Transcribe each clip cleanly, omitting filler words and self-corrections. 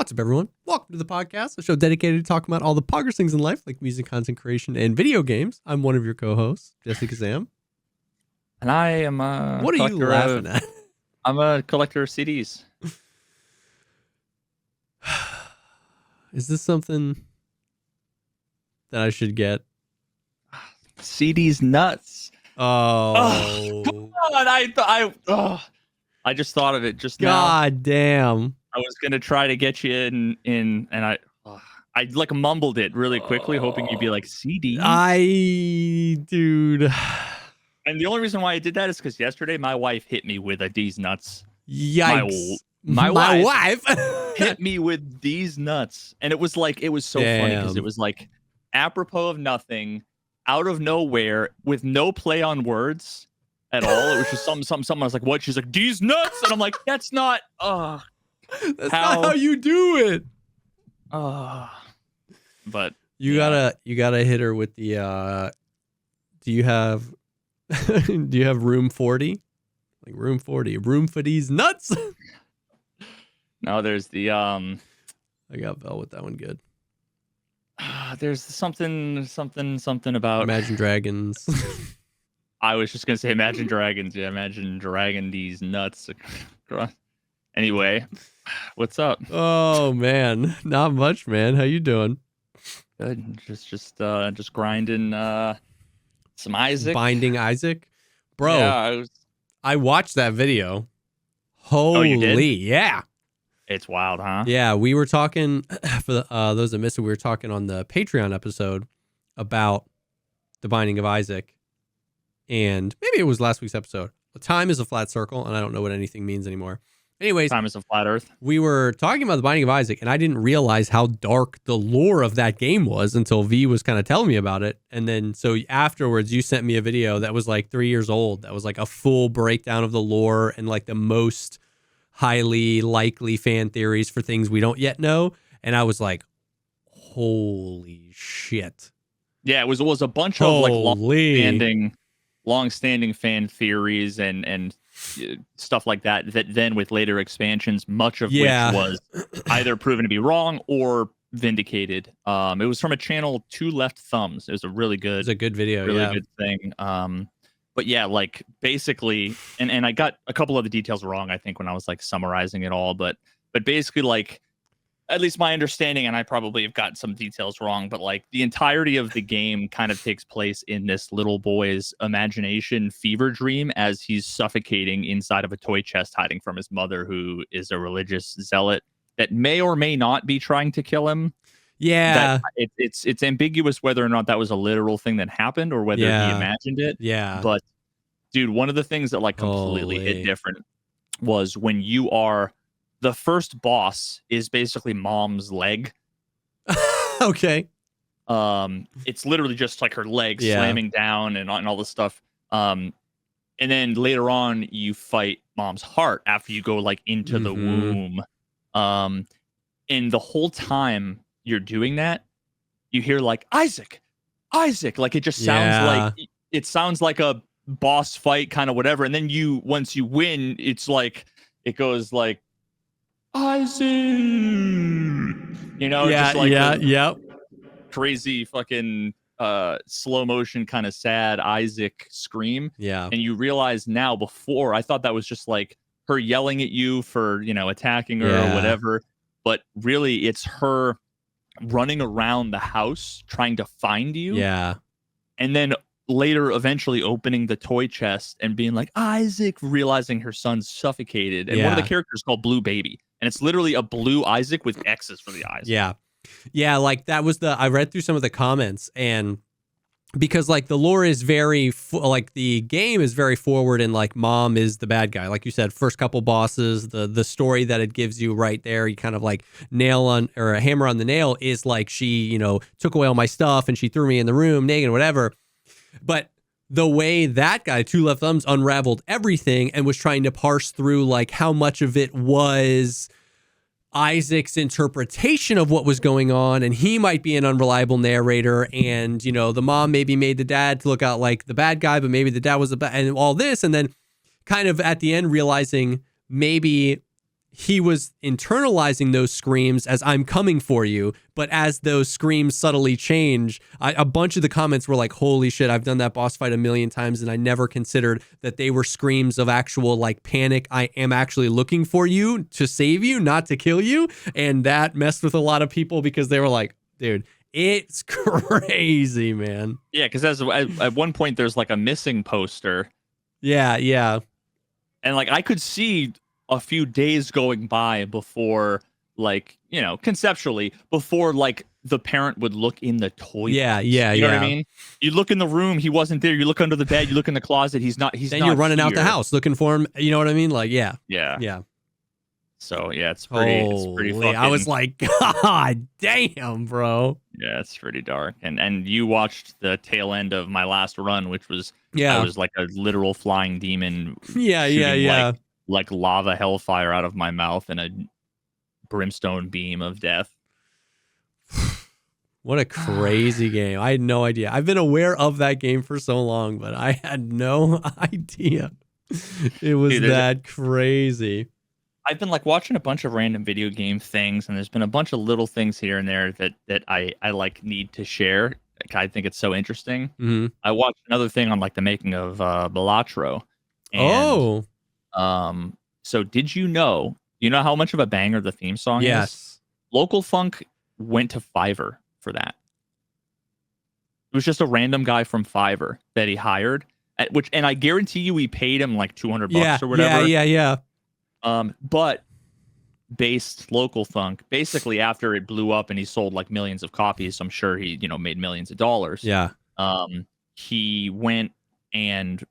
What's up, everyone? Welcome to the podcast, a show dedicated to talking about all the poggers things in life, like music, content creation, and video games. I'm one of your co-hosts, JesseKazam. And I am a What are you laughing at? I'm a collector of CDs. Is this something that I should get? CDs nuts. Oh. Come on. I just thought of it just now. God damn. I was going to try to get you in and I like mumbled it really quickly, hoping you'd be like, CDs? Dude. And the only reason why I did that is because yesterday my wife hit me with a D's nuts. Yikes. My wife hit me with these nuts. And it was so funny because it was like apropos of nothing, out of nowhere, with no play on words at all. It was just something. I was like, what? She's like, these nuts. And I'm like, that's not not how you do it. But you gotta hit her with the do you have room 40? Like room 40. Room for these nuts. No, there's the I got Bell with that one good. There's something about Imagine Dragons. I was just gonna say Imagine Dragons. Yeah, Imagine Dragon these nuts. Anyway, what's up? Oh man, not much, man. How you doing? Good. Just grinding some Isaac. Binding Isaac, bro. Yeah, I watched that video. Holy, you did? Yeah. It's wild, huh? Yeah, we were talking for those that missed it. We were talking on the Patreon episode about the Binding of Isaac, and maybe it was last week's episode. Time is a flat circle, and I don't know what anything means anymore. Anyways, time is a flat earth. We were talking about the Binding of Isaac, and I didn't realize how dark the lore of that game was until V was kind of telling me about it. And then so afterwards, you sent me a video that was like 3 years old. That was like a full breakdown of the lore and like the most highly likely fan theories for things we don't yet know. And I was like, holy shit. Yeah, it was a bunch of like long-standing fan theories and stuff like that then with later expansions, much of which was either proven to be wrong or vindicated. It was from a channel, Two Left Thumbs. It was a really good, video, really good thing. But yeah, like basically, and I got a couple of the details wrong, I think, when I was like summarizing it all, but basically, like, at least my understanding, and I probably have got some details wrong, but like the entirety of the game kind of takes place in this little boy's imagination fever dream as he's suffocating inside of a toy chest hiding from his mother, who is a religious zealot that may or may not be trying to kill him. Yeah. It's ambiguous whether or not that was a literal thing that happened or whether he imagined it. Yeah. But dude, one of the things that like completely hit different was when you are the first boss is basically mom's leg. Okay. It's literally just like her leg slamming down and all this stuff. And then later on you fight mom's heart after you go like into the womb. And the whole time you're doing that, you hear like Isaac, like it just sounds like a boss fight kind of whatever. And then once you win, it's like it goes like Isaac, just like crazy fucking slow motion kind of sad Isaac scream. Yeah. And you realize now, before I thought that was just like her yelling at you for attacking her or whatever, but really it's her running around the house trying to find you. Yeah. And then later eventually opening the toy chest and being like, Isaac, realizing her son's suffocated. And one of the characters called Blue Baby. And it's literally a blue Isaac with X's for the eyes. Yeah. Yeah, like that was I read through some of the comments, and because like the lore is very like the game is very forward, and like mom is the bad guy. Like you said, first couple bosses, the story that it gives you right there, you kind of like a hammer on the nail is like she, took away all my stuff and she threw me in the room naked, whatever. But the way that guy, Two Left Thumbs, unraveled everything and was trying to parse through like how much of it was Isaac's interpretation of what was going on, and he might be an unreliable narrator, and the mom maybe made the dad to look out like the bad guy, but maybe the dad was and all this, and then kind of at the end realizing maybe he was internalizing those screams as I'm coming for you. But as those screams subtly change, a bunch of the comments were like, holy shit, I've done that boss fight a million times and I never considered that they were screams of actual like panic. I am actually looking for you to save you, not to kill you. And that messed with a lot of people because they were like, dude, it's crazy, man. Yeah, because at one point there's like a missing poster. Yeah, yeah. And like I could see a few days going by before, like, you know, conceptually, before like the parent would look in the toilet. Yeah, you know yeah. what I mean? You look in the room, he wasn't there. You look under the bed, you look in the closet, he's not. Then you're running out the house looking for him. You know what I mean? Like, yeah. So yeah, it's pretty fucking, I was like, God damn, bro. Yeah, it's pretty dark. And you watched the tail end of my last run, which was I was like a literal flying demon. Yeah. Like lava hellfire out of my mouth and a brimstone beam of death. What a crazy game. I had no idea. I've been aware of that game for so long, but I had no idea it was that crazy. I've been like watching a bunch of random video game things, and there's been a bunch of little things here and there that I like need to share. Like, I think it's so interesting. Mm-hmm. I watched another thing on like the making of Balatro. And, so did you know how much of a banger the theme song is? Yes. Local Funk went to Fiverr for that. It was just a random guy from Fiverr that he hired, and I guarantee you he paid him like $200 or whatever. Yeah. But based Local Funk, basically after it blew up and he sold like millions of copies, so I'm sure he, made millions of dollars. Yeah. He went and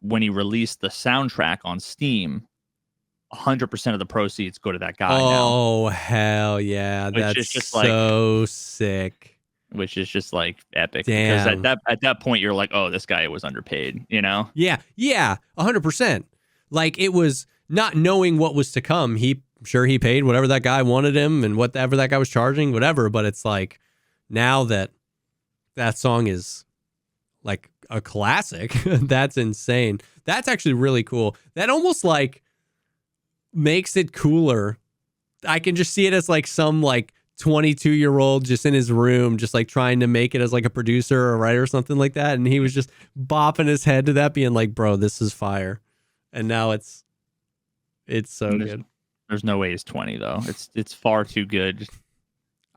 when he released the soundtrack on Steam, 100% of the proceeds go to that guy now. Oh, hell yeah. That's just so sick. Which is just like epic. Damn. Because at that point you're like, oh, this guy was underpaid, Yeah, 100%. Like it was not knowing what was to come. He paid whatever that guy wanted him and whatever that guy was charging, whatever. But it's like now that song is like a classic, that's insane. That's actually really cool. That almost like makes it cooler. I can just see it as like some like 22-year-old just in his room, just like trying to make it as like a producer or a writer or something like that. And he was just bopping his head to that, being like, bro, this is fire. And now it's so good. There's no way he's 20 though. It's far too good.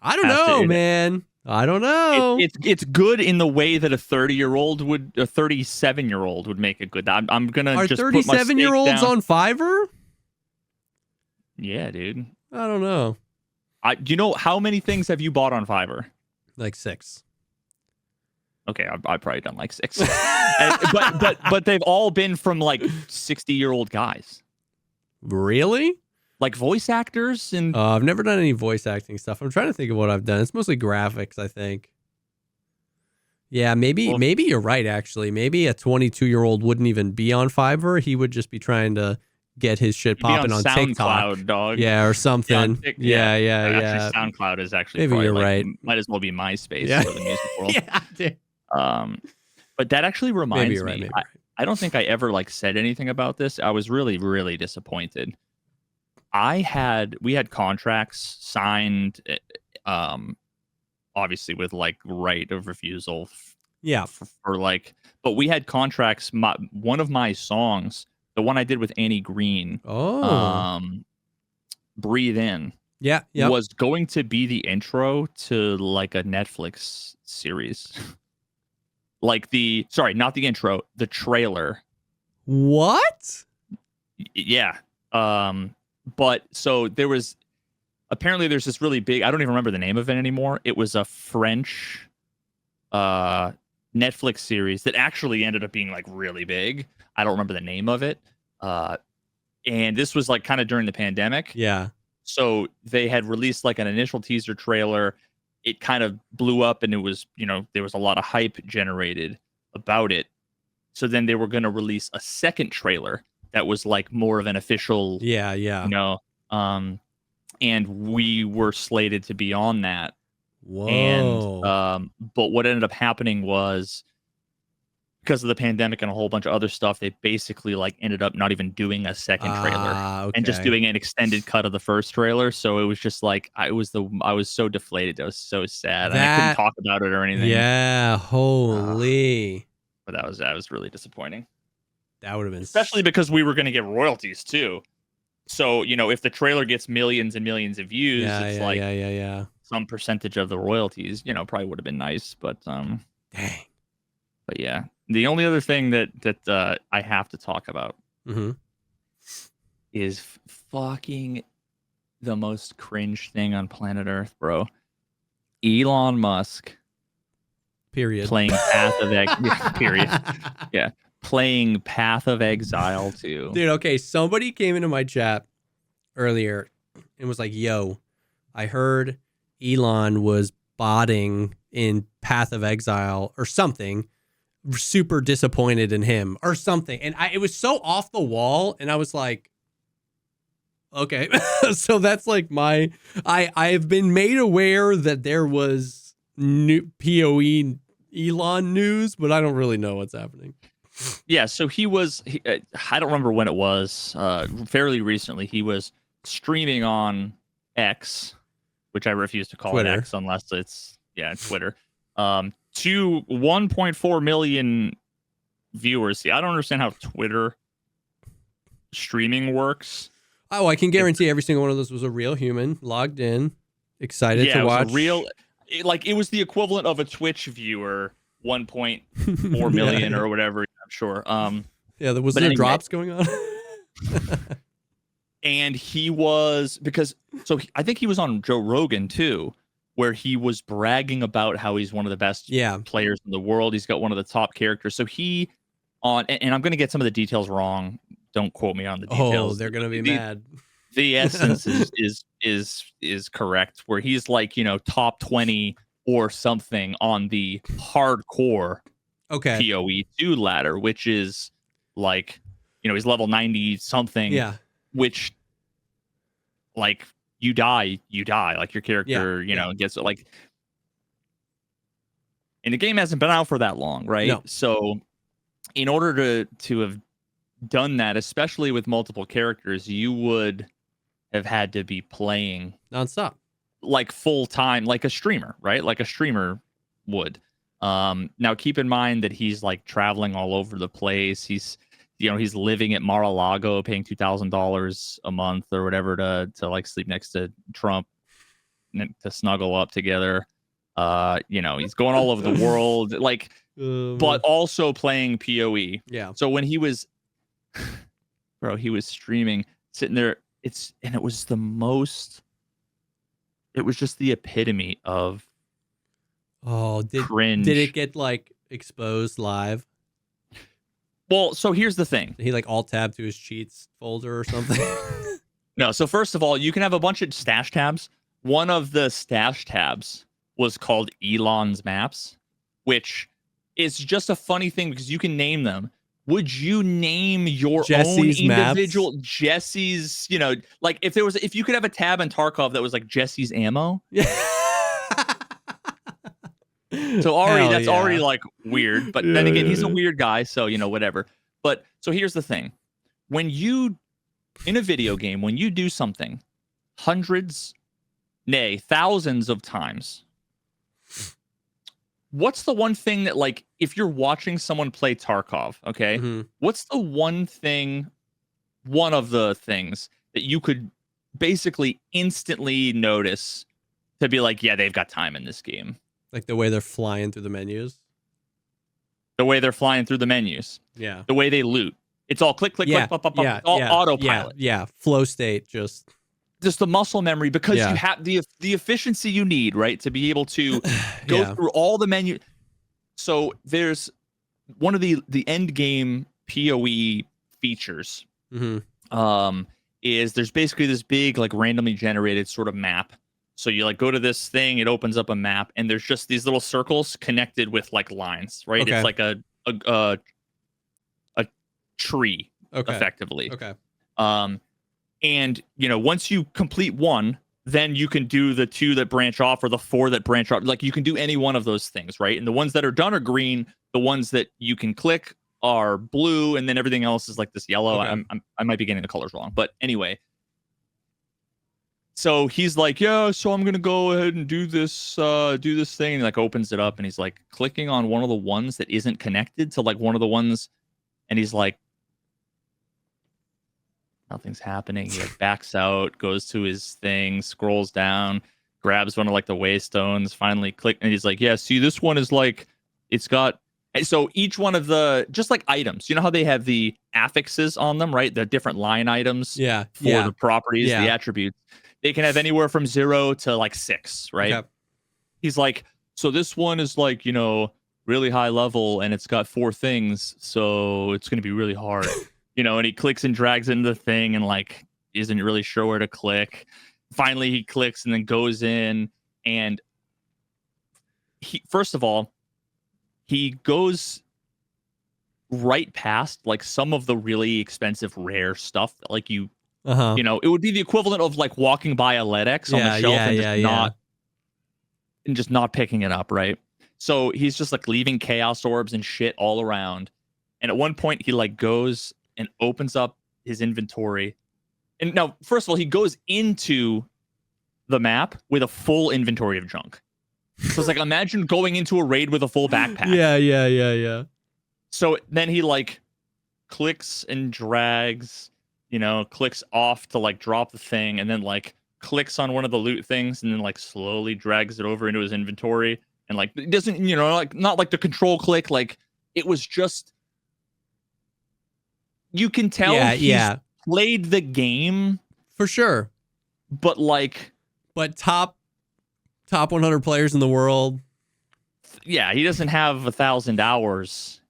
I don't know, man. I don't know. It's good in the way that a 37-year-old would make it good. I'm gonna Are just 37-year-olds on Fiverr? Yeah, dude. I don't know. Do you know how many things have you bought on Fiverr? Like 6. Okay, I've probably done like 6. but they've all been from like 60-year-old guys. Really? Like voice actors and I've never done any voice acting stuff. I'm trying to think of what I've done. It's mostly graphics, I think. Yeah, maybe you're right, actually. Maybe a 22-year-old wouldn't even be on Fiverr. He would just be trying to get his shit popping on TikTok. Dog. Yeah, or something. Yeah. Actually, SoundCloud is actually maybe you're right. Might as well be MySpace for the music world. Yeah, dude. But that actually reminds me. Maybe I don't think I ever like said anything about this. I was really, really disappointed. We had contracts signed, obviously with like right of refusal. Yeah. For like, but we had contracts. One of my songs, the one I did with Annie Green, Breathe In. Yeah. Was going to be the intro to like a Netflix series. Like not the intro, the trailer. What? Yeah. But so there's this really big, I don't even remember the name of it anymore. It was a French Netflix series that actually ended up being like really big. I don't remember the name of it. And this was like kind of during the pandemic. Yeah. So they had released like an initial teaser trailer. It kind of blew up and it was, there was a lot of hype generated about it. So then they were going to release a second trailer that was like more of an official, and we were slated to be on that. Whoa. And, but what ended up happening was because of the pandemic and a whole bunch of other stuff, they basically like ended up not even doing a second trailer and just doing an extended cut of the first trailer. So it was just like I was so deflated. I was so sad. And I couldn't talk about it or anything. Yeah, holy. But that was really disappointing. That would have been, especially because we were going to get royalties too. So, you know, if the trailer gets millions and millions of views, it's some percentage of the royalties, you know, probably would have been nice. But dang. But yeah, the only other thing that I have to talk about is fucking the most cringe thing on planet Earth, bro. Elon Musk. Period. Playing Path of period. Yeah. Playing Path of Exile 2. Dude, okay, somebody came into my chat earlier and was like, yo, I heard Elon was botting in Path of Exile or something. Super disappointed in him or something. And it was so off the wall. And I was like, okay. So that's like I've been made aware that there was new PoE Elon news, but I don't really know what's happening. Yeah, so I don't remember when it was, fairly recently, he was streaming on X, which I refuse to call Twitter. it X unless it's, Twitter, to 1.4 million viewers. See, I don't understand how Twitter streaming works. Oh, I can guarantee every single one of those was a real human logged in, excited to watch. It was the equivalent of a Twitch viewer, 1.4 million or whatever. I'm sure. There was no drops going on. And he was I think he was on Joe Rogan too, where he was bragging about how he's one of the best players in the world. He's got one of the top characters. So and I'm going to get some of the details wrong. Don't quote me on the details. Oh, they're going to be mad. The essence is correct, where he's like, you know, top 20 or something on the hardcore PoE2 ladder, which is like, you know, he's level 90 something. Yeah. Which, like, you die. Like, your character, you know, gets like. And the game hasn't been out for that long, right? No. So, in order to have done that, especially with multiple characters, you would have had to be playing nonstop, like full time, like a streamer, right? Like a streamer would. Now keep in mind that he's like traveling all over the place. He's living at Mar-a-Lago, paying $2,000 a month or whatever to like sleep next to Trump to snuggle up together. You know, he's going all over the world, like, but also playing PoE. Yeah. So when he was, bro, he was streaming, sitting there. It was just the epitome of cringe. Did it get like exposed live? Well, so here's the thing. He like alt tab to his cheats folder or something. No, so first of all, you can have a bunch of stash tabs. One of the stash tabs was called Elon's Maps, which is just a funny thing because you can name them. Would you name your Jesse's own individual maps? Jesse's, you know, like if you could have a tab in Tarkov that was like Jesse's ammo? Yeah. So already like weird, but then again, he's a weird guy, so you know, whatever. But so here's the thing. When you in a video game, when you do something hundreds, nay, thousands of times, what's the one thing that, like, if you're watching someone play Tarkov, okay, what's the one of the things that you could basically instantly notice to be like, yeah, they've got time in this game? Like the way they're flying through the menus. The way they're flying through the menus. Yeah. The way they loot. It's all click, click, click, pop, pop, pop. All autopilot. Yeah. Flow state, just the muscle memory, because you have the efficiency you need, right, to be able to go through all the menu. So there's one of the end game PoE features. Is there's basically this big, like, randomly generated sort of map. So you like go to this thing, it opens up a map, and there's just these little circles connected with like lines, right? Okay. It's like a tree, effectively. Okay. And you know, once you complete one, then you can do the 2 that branch off or the 4 that branch off. Like, you can do any one of those things, right? And the ones that are done are green, the ones that you can click are blue, and then everything else is like this yellow. Okay. I might be getting the colors wrong, but anyway. So he's like, yeah, so I'm gonna go ahead and do this thing, and he like opens it up, and he's like clicking on one of the ones that isn't connected to like one of the ones, and he's like, nothing's happening. He like backs out, goes to his thing, scrolls down, grabs one of like the waystones, finally click, and he's like, yeah, see, this one is like, it's got, so each one of the, just like items, you know how they have the affixes on them, right? The different line items for the properties, the attributes. They can have anywhere from 0 to like 6, right? Okay. He's like, so this one is like, you know, really high level, and it's got 4 things, so it's going to be really hard. You know, and he clicks and drags into the thing and like isn't really sure where to click. Finally, he clicks and then goes in, and first of all, he goes right past like some of the really expensive rare stuff that like you know, it would be the equivalent of like walking by a LEDX on the shelf and just not picking it up, right? So he's just like leaving chaos orbs and shit all around. And at one point he like goes and opens up his inventory. And now, first of all, he goes into the map with a full inventory of junk. So it's like, imagine going into a raid with a full backpack. Yeah. So then he like clicks and drags, you know, clicks off to like drop the thing, and then like clicks on one of the loot things, and then like slowly drags it over into his inventory. And like, it doesn't, you know, like not like the control click, like it was just, you can tell he's played the game for sure, but top 100 players in the world. Yeah, he doesn't have 1,000 hours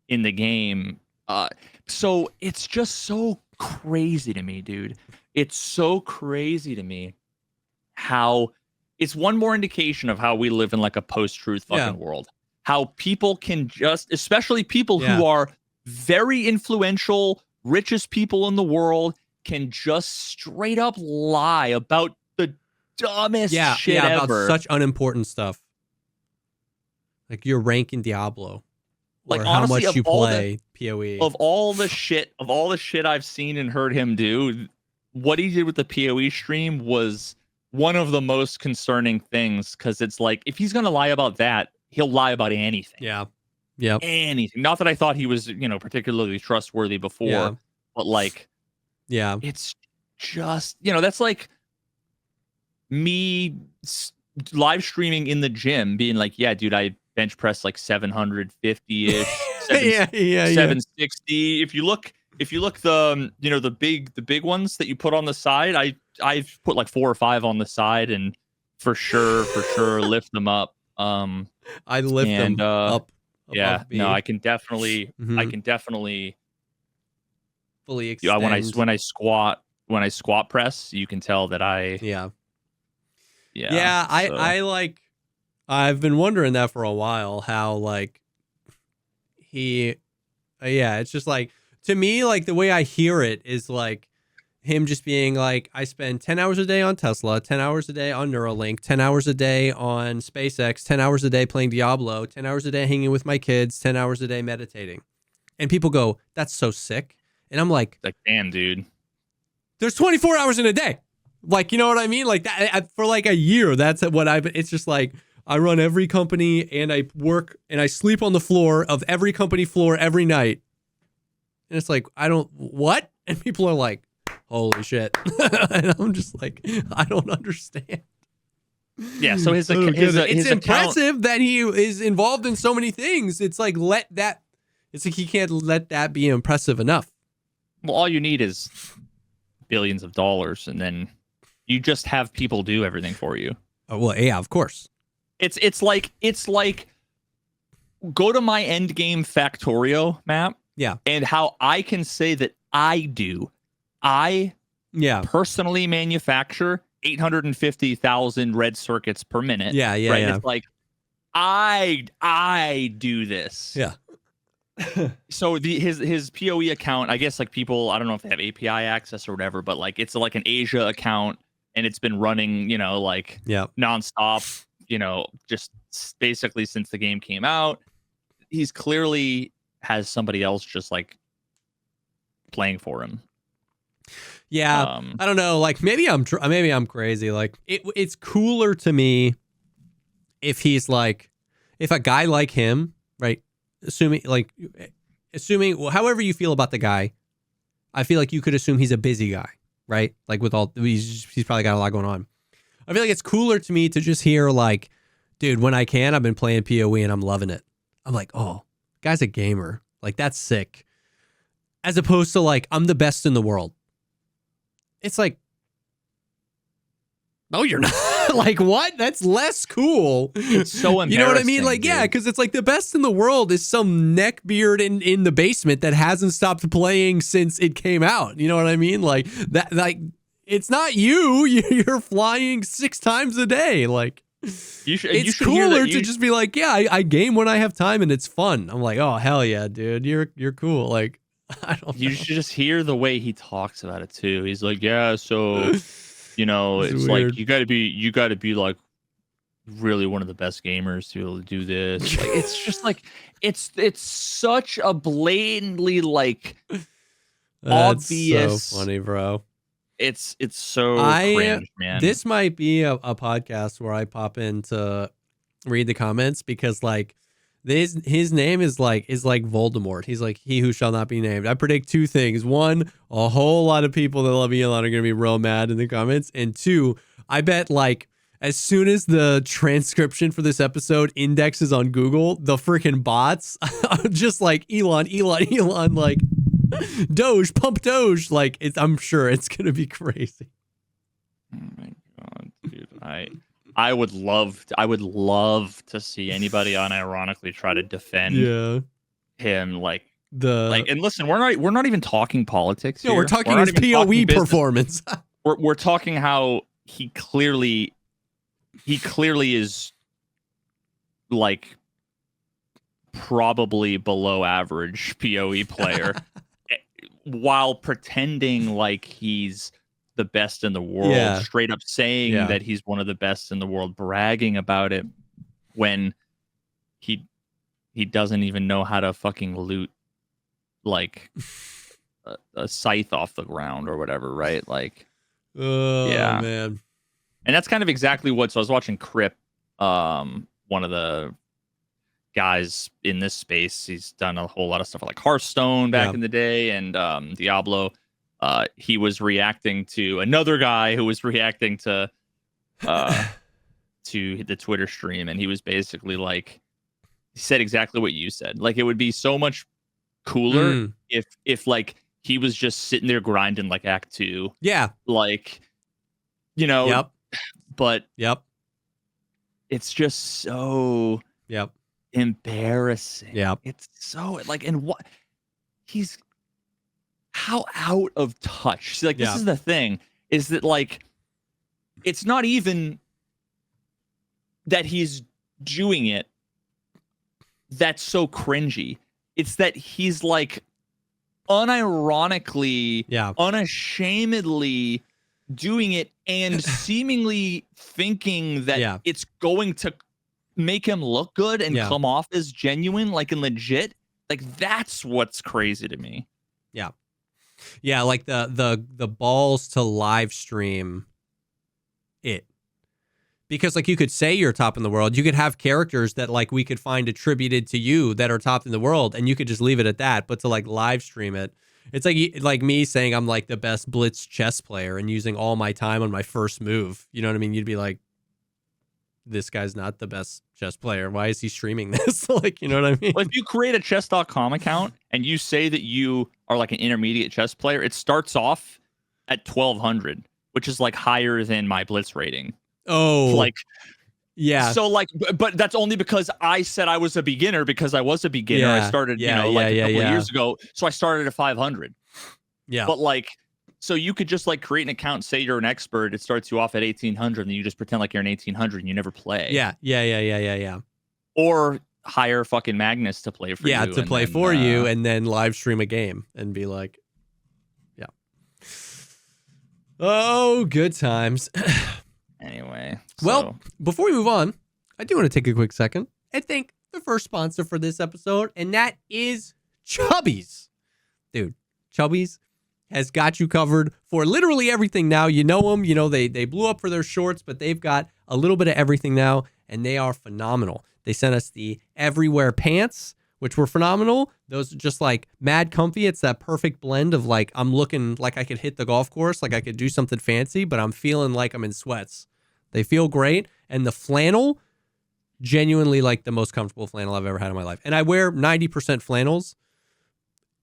in the game. So it's just so crazy to me, dude. It's so crazy to me how it's one more indication of how we live in like a post-truth fucking world. How people can just, especially people who are very influential, richest people in the world, can just straight up lie about the dumbest shit ever. About such unimportant stuff. Like your rank in Diablo. Like or honestly, how much you play PoE. Of all the shit I've seen and heard him do, what he did with the PoE stream was one of the most concerning things, because it's like, if he's gonna lie about that, he'll lie about anything. Yeah. Anything. Not that I thought he was, you know, particularly trustworthy before, but like, it's just, you know, that's like me live streaming in the gym being like, yeah, dude, I bench press like 750-ish, 760. If you look the, you know, the big ones that you put on the side, I've put like 4 or 5 on the side, and for sure lift them up. I lift them up. Yeah, no, I can definitely fully extend. When I squat press, you can tell that I I like, I've been wondering that for a while, how like it's just like, to me, like the way I hear it is like him just being like, I spend 10 hours a day on Tesla, 10 hours a day on Neuralink, 10 hours a day on SpaceX, 10 hours a day playing Diablo, 10 hours a day hanging with my kids, 10 hours a day meditating. And people go, that's so sick. And I'm like, damn, dude, there's 24 hours in a day. Like, you know what I mean? Like that for like a year, that's what it's just like, I run every company, and I work and I sleep on the floor of every company floor every night. And it's like, what? And people are like, holy shit. And I'm just like, I don't understand. Yeah, so his it's impressive that he is involved in so many things. It's like, he can't let that be impressive enough. Well, all you need is billions of dollars, and then you just have people do everything for you. Oh, well, yeah, of course. It's like go to my endgame Factorio map. Yeah. And how I can say that I personally manufacture 850,000 red circuits per minute. Yeah. Right. Yeah. It's like I do this. Yeah. So his PoE account, I guess, like people, I don't know if they have API access or whatever, but like it's like an Asia account, and it's been running, you know, like nonstop, you know, just basically since the game came out. he's clearly has somebody else just like playing for him. Yeah, I don't know. Like maybe I'm crazy. Like it's cooler to me if he's like, if a guy like him, right? Assuming however you feel about the guy, I feel like you could assume he's a busy guy, right? Like with all he's probably got a lot going on. I feel like it's cooler to me to just hear like, dude, when I can, I've been playing PoE and I'm loving it. I'm like, oh, guy's a gamer. Like that's sick. As opposed to like, I'm the best in the world. It's like, no, you're not. Like, what? That's less cool. It's so embarrassing. You know what I mean? Like, dude. Yeah, because it's like the best in the world is some neckbeard in the basement that hasn't stopped playing since it came out. You know what I mean? Like that. Like, it's not you. You're flying 6 times a day. Like, it's cooler to just be like, yeah, I game when I have time and it's fun. I'm like, oh hell yeah, dude, you're cool. Like. I don't know. You should just hear the way he talks about it too. He's like, yeah, so you know, it's weird. Like you gotta be like really one of the best gamers to be able to do this. Like it's just like it's such a blatantly like That's obvious. So funny, bro. It's so cringe, man. This might be a podcast where I pop in to read the comments because like his name is like Voldemort. He's like he who shall not be named. I predict 2 things. 1, a whole lot of people that love Elon are gonna be real mad in the comments. And 2, I bet like as soon as the transcription for this episode indexes on Google, the freaking bots are just like Elon, like Doge, pump Doge. Like I'm sure it's gonna be crazy. Oh my god, dude. I would love to see anybody unironically try to defend him like and listen, we're not even talking politics here. No, we're talking his PoE performance. we're talking how he clearly is like probably below average PoE player while pretending like he's the best in the world, straight up saying that he's one of the best in the world, bragging about it when he doesn't even know how to fucking loot like a scythe off the ground or whatever, right? Like, man. And that's kind of exactly so I was watching Crip, one of the guys in this space. He's done a whole lot of stuff like Hearthstone back in the day and Diablo. He was reacting to another guy who was reacting to the Twitter stream, and he was basically like, he said exactly what you said. Like, it would be so much cooler if like he was just sitting there grinding like Act 2. Yeah. Like, you know. Yep. But it's just so embarrassing. Yep. It's so like, and what he's. How out of touch. See, like, this is the thing, is that, like, it's not even that he's doing it that's so cringy. It's that he's, like, unironically, unashamedly doing it and seemingly thinking that it's going to make him look good and come off as genuine, like, and legit. Like, that's what's crazy to me. Yeah. Yeah, like the balls to live stream it. Because like you could say you're top in the world. You could have characters that like we could find attributed to you that are top in the world and you could just leave it at that. But to like live stream it, it's like me saying I'm like the best blitz chess player and using all my time on my first move. You know what I mean? You'd be like, this guy's not the best chess player. Why is he streaming this? Like, you know what I mean? Well, if you create a chess.com account and you say that you are like an intermediate chess player, it starts off at 1200, which is like higher than my blitz rating. Oh, like, yeah. So like, but that's only because I said I was a beginner because I was a beginner. I started, a couple of years ago. So I started at 500. Yeah. But like, so you could just like create an account, say you're an expert. It starts you off at 1800 and you just pretend like you're an 1800 and you never play. Yeah. Or hire fucking Magnus to play for you. Yeah, to play for you and then live stream a game and be like, oh, good times. Anyway. Well, before we move on, I do want to take a quick second and thank the first sponsor for this episode, and that is Chubbies. Dude, Chubbies has got you covered for literally everything now. You know them. You know, they blew up for their shorts, but they've got a little bit of everything now, and they are phenomenal. They sent us the Everywhere pants, which were phenomenal. Those are just like mad comfy. It's that perfect blend of like, I'm looking like I could hit the golf course, like I could do something fancy, but I'm feeling like I'm in sweats. They feel great. And the flannel, genuinely like the most comfortable flannel I've ever had in my life. And I wear 90% flannels,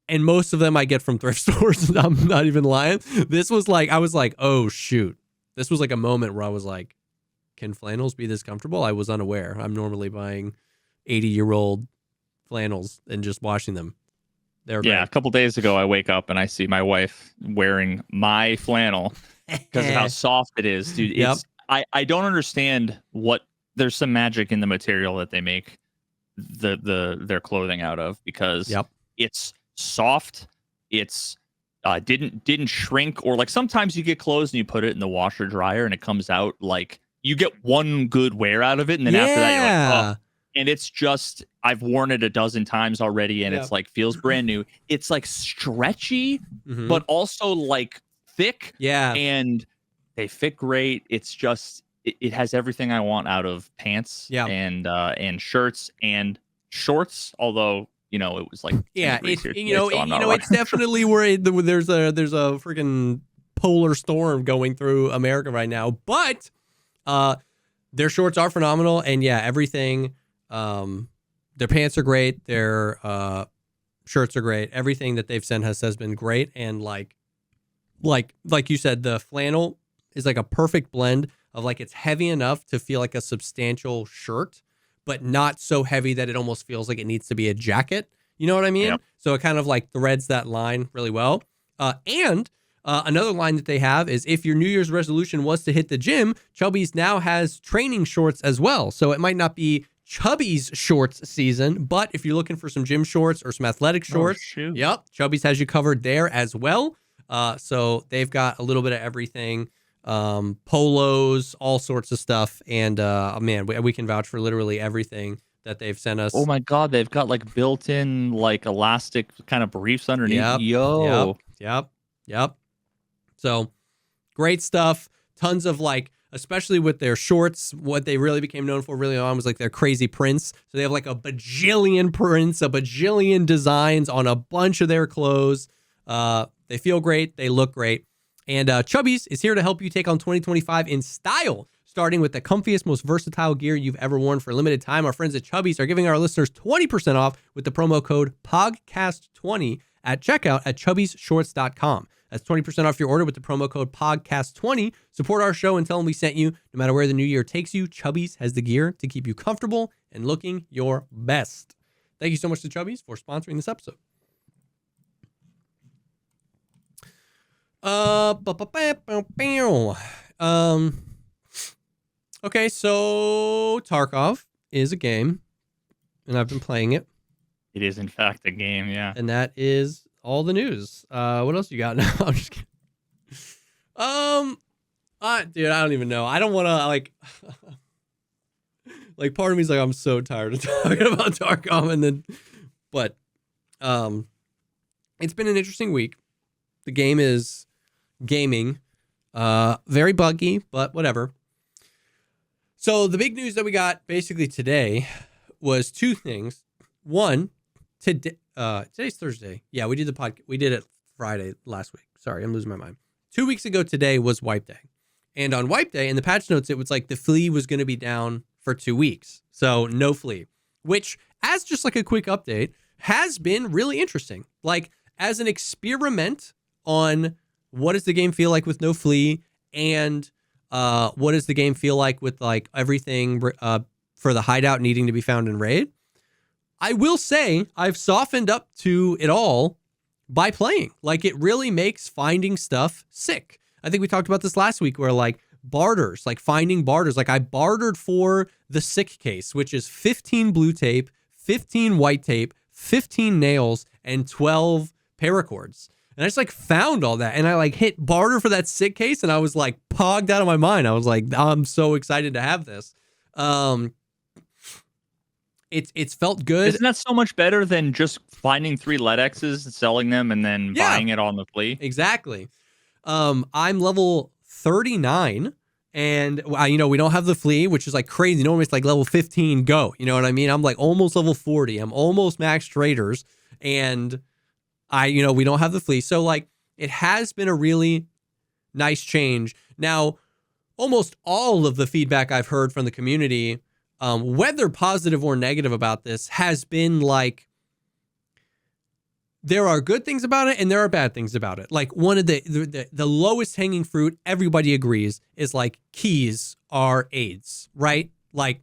and most of them I get from thrift stores. I'm not even lying. This was like, I was like, oh shoot. This was like a moment where I was like, can flannels be this comfortable? I was unaware. I'm normally buying 80-year-old flannels and just washing them. They're great. A couple days ago, I wake up and I see my wife wearing my flannel because of how soft it is, dude. Yep. I don't understand what. There's some magic in the material that they make their clothing out of, because it's soft. It's didn't shrink, or like sometimes you get clothes and you put it in the washer dryer and it comes out like you get one good wear out of it, and then after that you're like, oh. And it's just, I've worn it a dozen times already, and it's like feels brand new. It's like stretchy, but also like thick. Yeah. And they fit great. It's just, it has everything I want out of pants and shirts and shorts. Although, you know, it was like, it's definitely where there's a freaking polar storm going through America right now, but their shorts are phenomenal. And everything, their pants are great. Their shirts are great. Everything that they've sent has been great. And like you said, the flannel is like a perfect blend of like, it's heavy enough to feel like a substantial shirt, but not so heavy that it almost feels like it needs to be a jacket. You know what I mean? Yep. So it kind of like threads that line really well. And another line that they have is, if your New Year's resolution was to hit the gym, Chubbies now has training shorts as well. So it might not be Chubbies shorts season, but if you're looking for some gym shorts or some athletic shorts, Chubbies has you covered there as well. So they've got a little bit of everything, polos, all sorts of stuff. And man, we can vouch for literally everything that they've sent us. Oh my God, they've got like built-in like elastic kind of briefs underneath. Yep. So great stuff. Tons of like, especially with their shorts, what they really became known for really on was like their crazy prints. So they have like a bajillion prints, a bajillion designs on a bunch of their clothes. They feel great. They look great. And Chubbies is here to help you take on 2025 in style, starting with the comfiest, most versatile gear you've ever worn. For a limited time, our friends at Chubbies are giving our listeners 20% off with the promo code POGCAST20 at checkout at chubbiesshorts.com. That's 20% off your order with the promo code POGCAST20. Support our show and tell them we sent you. No matter where the new year takes you, Chubbies has the gear to keep you comfortable and looking your best. Thank you so much to Chubbies for sponsoring this episode. Okay, so Tarkov is a game, and I've been playing it. It is, in fact, a game, yeah. And that is all the news. What else you got? No, I'm just kidding. Dude, I don't even know. I don't want to, like, part of me is like, I'm so tired of talking about Tarkov, but it's been an interesting week. The game is gaming, very buggy, but whatever. So the big news that we got basically today was two things. One, today's Thursday. Yeah, we did the podcast. We did it Friday last week. Sorry, I'm losing my mind. 2 weeks ago today was Wipe Day. And on Wipe Day, in the patch notes, it was like the Flea was going to be down for 2 weeks. So no Flea, which, as just like a quick update, has been really interesting. Like, as an experiment on what does the game feel like with no Flea, and what does the game feel like with like everything for the hideout needing to be found in raid. I will say I've softened up to it all by playing. Like, it really makes finding stuff sick. I think we talked about this last week, where like barters, like finding barters, like I bartered for the sick case, which is 15 blue tape, 15 white tape, 15 nails, and 12 paracords. And I just like found all that, and I like hit barter for that sick case, and I was like pogged out of my mind. I was like, I'm so excited to have this. It's felt good. Isn't that so much better than just finding 3 LEDXs, selling them, and then buying it on the Flea? Exactly. I'm level 39, and we don't have the Flea, which is like crazy. Normally it's like level 15 go. You know what I mean? I'm like almost level 40. I'm almost max traders, and we don't have the Flea. So like it has been a really nice change. Now, almost all of the feedback I've heard from the community, whether positive or negative about this, has been like, there are good things about it and there are bad things about it. Like one of the lowest hanging fruit, everybody agrees, is like keys are AIDS, right? Like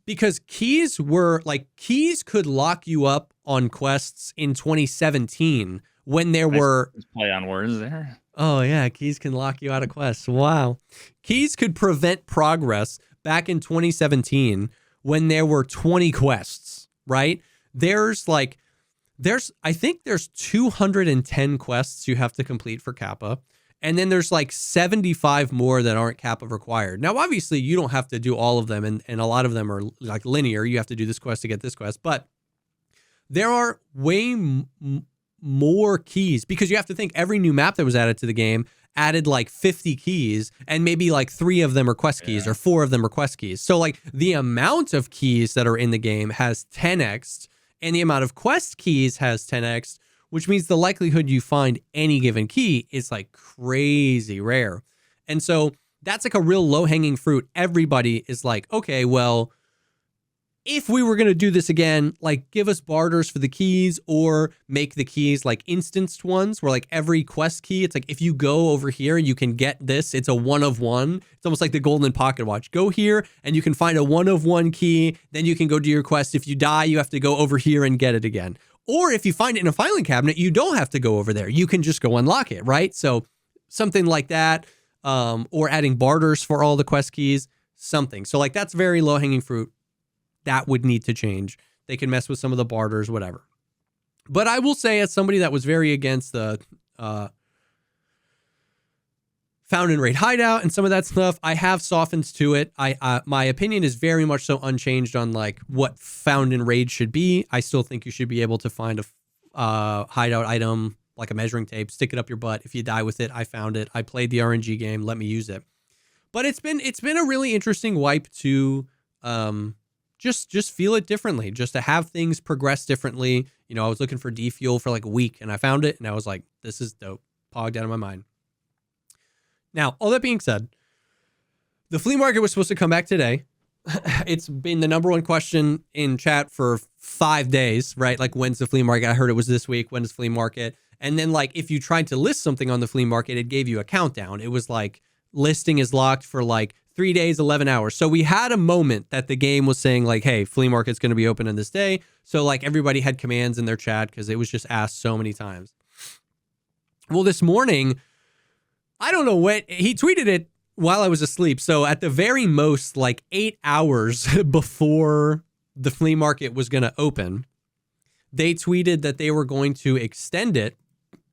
because keys could lock you up on quests in 2017 when there were play on words there. Oh yeah, keys can lock you out of quests. Wow. Keys could prevent progress back in 2017 when there were 20 quests, right? I think there's 210 quests you have to complete for Kappa. And then there's like 75 more that aren't Kappa required. Now, obviously, you don't have to do all of them. And a lot of them are like linear. You have to do this quest to get this quest. But there are way more keys, because you have to think every new map that was added to the game added like 50 keys, and maybe like 3 of them are quest keys or 4 of them are quest keys. So like the amount of keys that are in the game has 10x, and the amount of quest keys has 10x, which means the likelihood you find any given key is like crazy rare. And so that's like a real low hanging fruit. Everybody is like, okay, well, if we were going to do this again, like give us barters for the keys, or make the keys like instanced ones where like every quest key, it's like if you go over here, you can get this. It's a 1 of 1. It's almost like the golden pocket watch. Go here and you can find a 1 of 1 key. Then you can go do your quest. If you die, you have to go over here and get it again. Or if you find it in a filing cabinet, you don't have to go over there. You can just go unlock it, right? So something like that, or adding barters for all the quest keys, something. So like that's very low hanging fruit. That would need to change. They can mess with some of the barters, whatever. But I will say, as somebody that was very against the found and raid hideout and some of that stuff, I have softened to it. My opinion is very much so unchanged on like what found and raid should be. I still think you should be able to find a hideout item, like a measuring tape, stick it up your butt. If you die with it, I found it. I played the RNG game. Let me use it. But it's been a really interesting wipe to just feel it differently, just to have things progress differently. I was looking for D-Fuel for like a week and I found it and I was like, this is dope. Pogged out of my mind. Now, all that being said, the flea market was supposed to come back today. It's been the number one question in chat for 5 days, right? Like, when's the flea market? I heard it was this week. When is flea market? And then like, if you tried to list something on the flea market, it gave you a countdown. It was like, listing is locked for like 3 days, 11 hours. So we had a moment that the game was saying like, hey, flea market's going to be open on this day. So like everybody had commands in their chat because it was just asked so many times. Well, this morning, I don't know what, he tweeted it while I was asleep. So at the very most, like 8 hours before the flea market was going to open, they tweeted that they were going to extend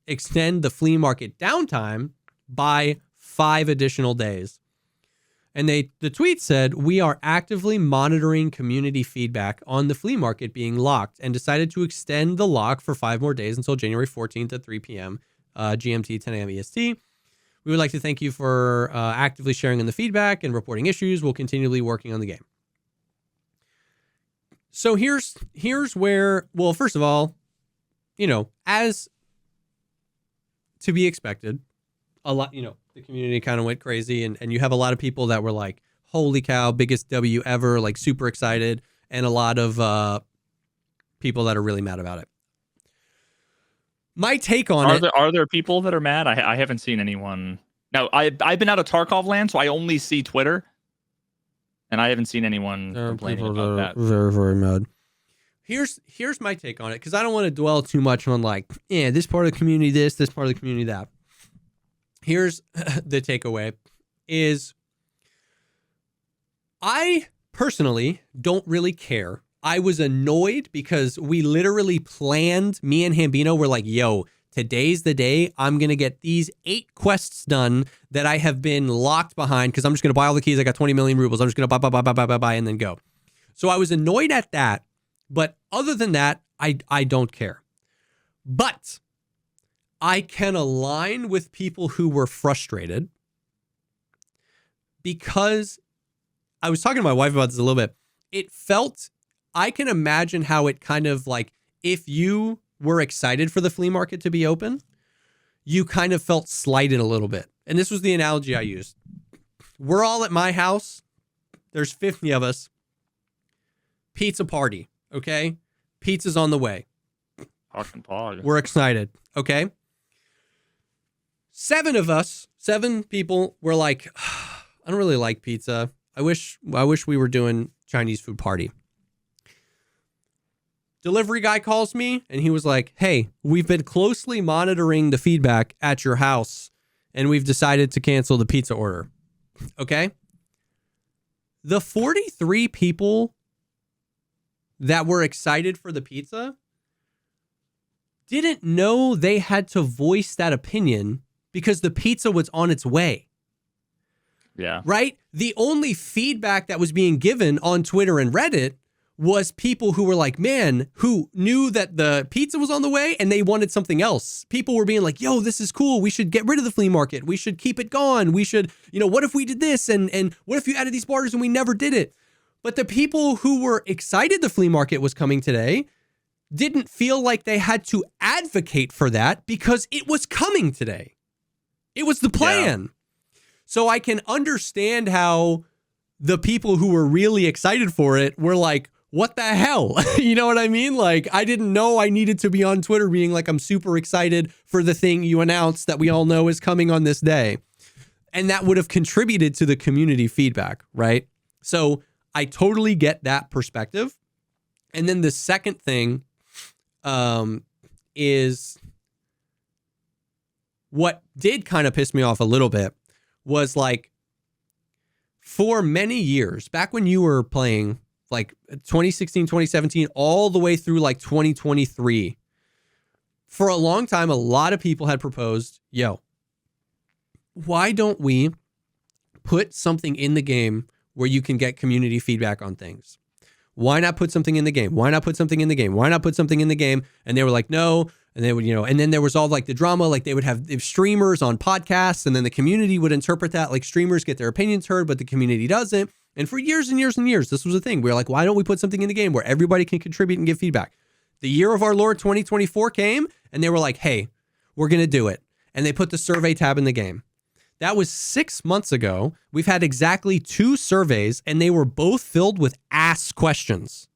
the flea market downtime by 5 additional days. And the tweet said, we are actively monitoring community feedback on the flea market being locked and decided to extend the lock for 5 more days until January 14th at 3 p.m. GMT, 10 a.m. EST. We would like to thank you for actively sharing in the feedback and reporting issues. We'll continually working on the game. So here's where, well, first of all, as to be expected, a lot, the community kind of went crazy, and you have a lot of people that were like, holy cow, biggest W ever, like super excited, and a lot of people that are really mad about it. My take on Are there people that are mad? I haven't seen anyone. No, I've been out of Tarkov land, so I only see Twitter, and I haven't seen anyone complaining about that. Very, very mad. Here's my take on it, because I don't want to dwell too much on like, this part of the community this part of the community that. Here's the takeaway is I personally don't really care. I was annoyed because we literally planned, me and Hambino were like, yo, today's the day I'm going to get these 8 quests done that I have been locked behind because I'm just going to buy all the keys. I got 20 million rubles. I'm just going to buy, and then go. So I was annoyed at that. But other than that, I don't care. But I can align with people who were frustrated because I was talking to my wife about this a little bit. It felt, I can imagine how it kind of like, if you were excited for the flea market to be open, you kind of felt slighted a little bit. And this was the analogy I used. We're all at my house. There's 50 of us. Pizza party, okay? Pizza's on the way. Fucking party. We're excited, okay? 7 people were like, I don't really like pizza. I wish we were doing Chinese food party. Delivery guy calls me and he was like, hey, we've been closely monitoring the feedback at your house and we've decided to cancel the pizza order. Okay? The 43 people that were excited for the pizza didn't know they had to voice that opinion because the pizza was on its way. Yeah. Right? The only feedback that was being given on Twitter and Reddit was people who were like, man, who knew that the pizza was on the way and they wanted something else. People were being like, yo, this is cool. We should get rid of the flea market. We should keep it gone. We should, what if we did this? And what if you added these bars and we never did it? But the people who were excited the flea market was coming today didn't feel like they had to advocate for that because it was coming today. It was the plan. Yeah. So I can understand how the people who were really excited for it were like, what the hell? You know what I mean? Like, I didn't know I needed to be on Twitter being like, I'm super excited for the thing you announced that we all know is coming on this day. And that would have contributed to the community feedback, right? So I totally get that perspective. And then the second thing is what did kind of piss me off a little bit was like, for many years, back when you were playing like 2016, 2017, all the way through like 2023, for a long time, a lot of people had proposed, yo, why don't we put something in the game where you can get community feedback on things? Why not put something in the game? Why not put something in the game? Why not put something in the game? And they were like, no. And they would, and then there was all like the drama, like they would have streamers on podcasts and then the community would interpret that like streamers get their opinions heard, but the community doesn't. And for years and years and years, this was a thing. We were like, why don't we put something in the game where everybody can contribute and give feedback? The year of our Lord 2024 came and they were like, hey, we're going to do it. And they put the survey tab in the game. That was 6 months ago. We've had exactly 2 surveys and they were both filled with ass questions.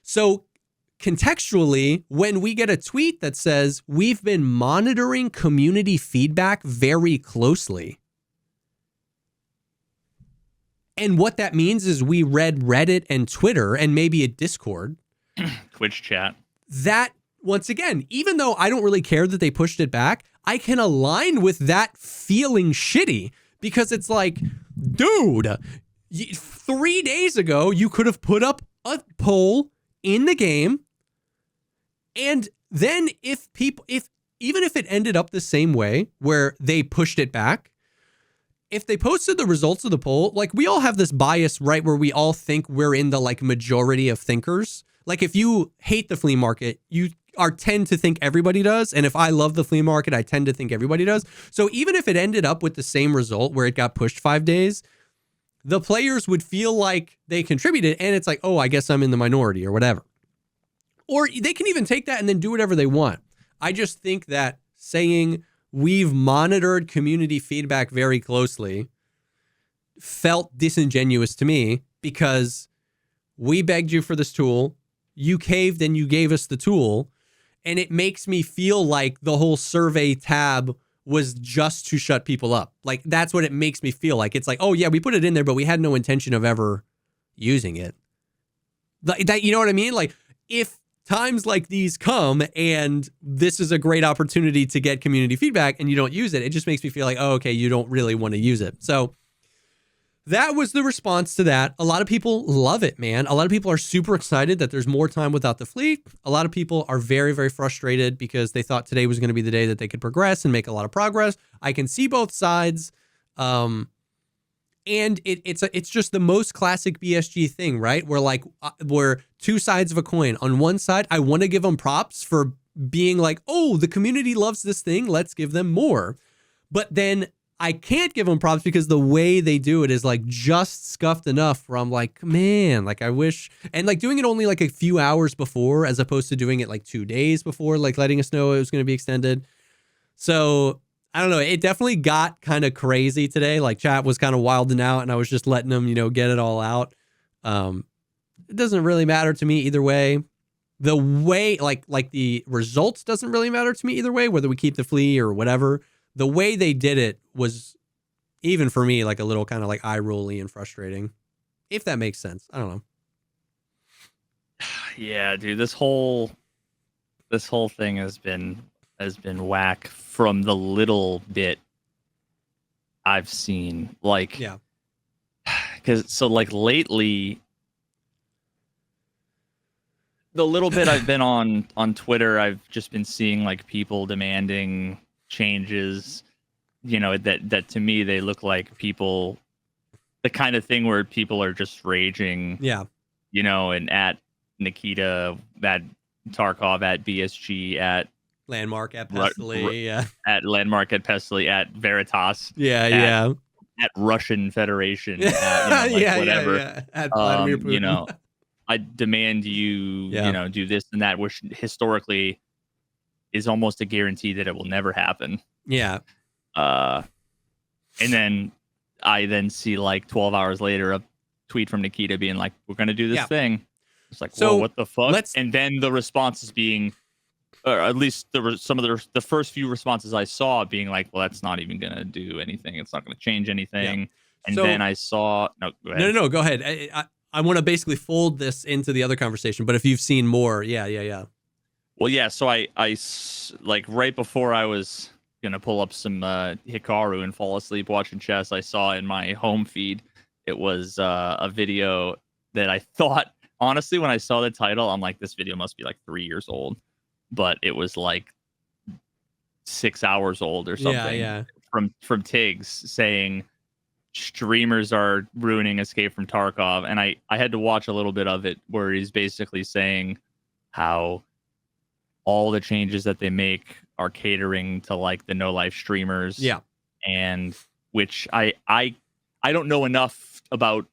So contextually, when we get a tweet that says we've been monitoring community feedback very closely, and what that means is we read Reddit and Twitter and maybe a Discord. Twitch chat. That, once again, even though I don't really care that they pushed it back, I can align with that feeling shitty because it's like, dude, 3 days ago, you could have put up a poll in the game. And then even if it ended up the same way where they pushed it back, if they posted the results of the poll, like we all have this bias, right? Where we all think we're in the like majority of thinkers. Like if you hate the flea market, you tend to think everybody does. And if I love the flea market, I tend to think everybody does. So even if it ended up with the same result where it got pushed 5 days, the players would feel like they contributed. And it's like, oh, I guess I'm in the minority or whatever. Or they can even take that and then do whatever they want. I just think that saying we've monitored community feedback very closely felt disingenuous to me because we begged you for this tool, you caved and you gave us the tool, and it makes me feel like the whole survey tab was just to shut people up. Like that's what it makes me feel like. It's like, oh yeah, we put it in there, but we had no intention of ever using it. That, you know what I mean? Like if times like these come and this is a great opportunity to get community feedback and you don't use it, it just makes me feel like, oh, okay, you don't really want to use it. So that was the response to that. A lot of people love it, man. A lot of people are super excited that there's more time without the flea. A lot of people are very, very frustrated because they thought today was going to be the day that they could progress and make a lot of progress. I can see both sides. And it's just the most classic BSG thing, right? Where like we're two sides of a coin. On one side, I want to give them props for being like, oh, the community loves this thing, let's give them more. But then I can't give them props because the way they do it is like just scuffed enough where I'm like, man, like I wish, and like doing it only like a few hours before as opposed to doing it like 2 days before, like letting us know it was going to be extended. So I don't know. It definitely got kind of crazy today. Like chat was kind of wilding out and I was just letting them, get it all out. It doesn't really matter to me either way. The way like the results doesn't really matter to me either way, whether we keep the Flea or whatever. The way they did it was, even for me, like a little kind of like eye-rolly and frustrating, if that makes sense. I don't know. Yeah, dude, this whole thing has been whack from the little bit I've seen. Like, yeah, because so like lately, the little bit I've been on Twitter, I've just been seeing like people demanding changes, that to me they look like people, the kind of thing where people are just raging, and at Nikita, at Tarkov, at BSG, at Landmark, at Pestily, at Landmark, at Pestily, at Veritas, at Russian Federation, at, whatever, at Vladimir Putin. I demand you, do this and that, which historically is almost a guarantee that it will never happen. Yeah. And then I see like 12 hours later a tweet from Nikita being like, we're going to do this thing. It's like, so, whoa, what the fuck? And then the responses being, or at least there were some of the first few responses I saw being like, well, that's not even going to do anything. It's not going to change anything. Yeah. And then I saw, no, go ahead. No, go ahead. I want to basically fold this into the other conversation, but if you've seen more, yeah. Well, yeah. So I like right before I was gonna pull up some Hikaru and fall asleep watching chess, I saw in my home feed it was a video that I thought, honestly, when I saw the title, I'm like, this video must be like 3 years old, but it was like 6 hours old or something. Yeah. From Tiggs saying streamers are ruining Escape from Tarkov, and I had to watch a little bit of it where he's basically saying how all the changes that they make are catering to like the no life streamers. Yeah. And which I don't know enough about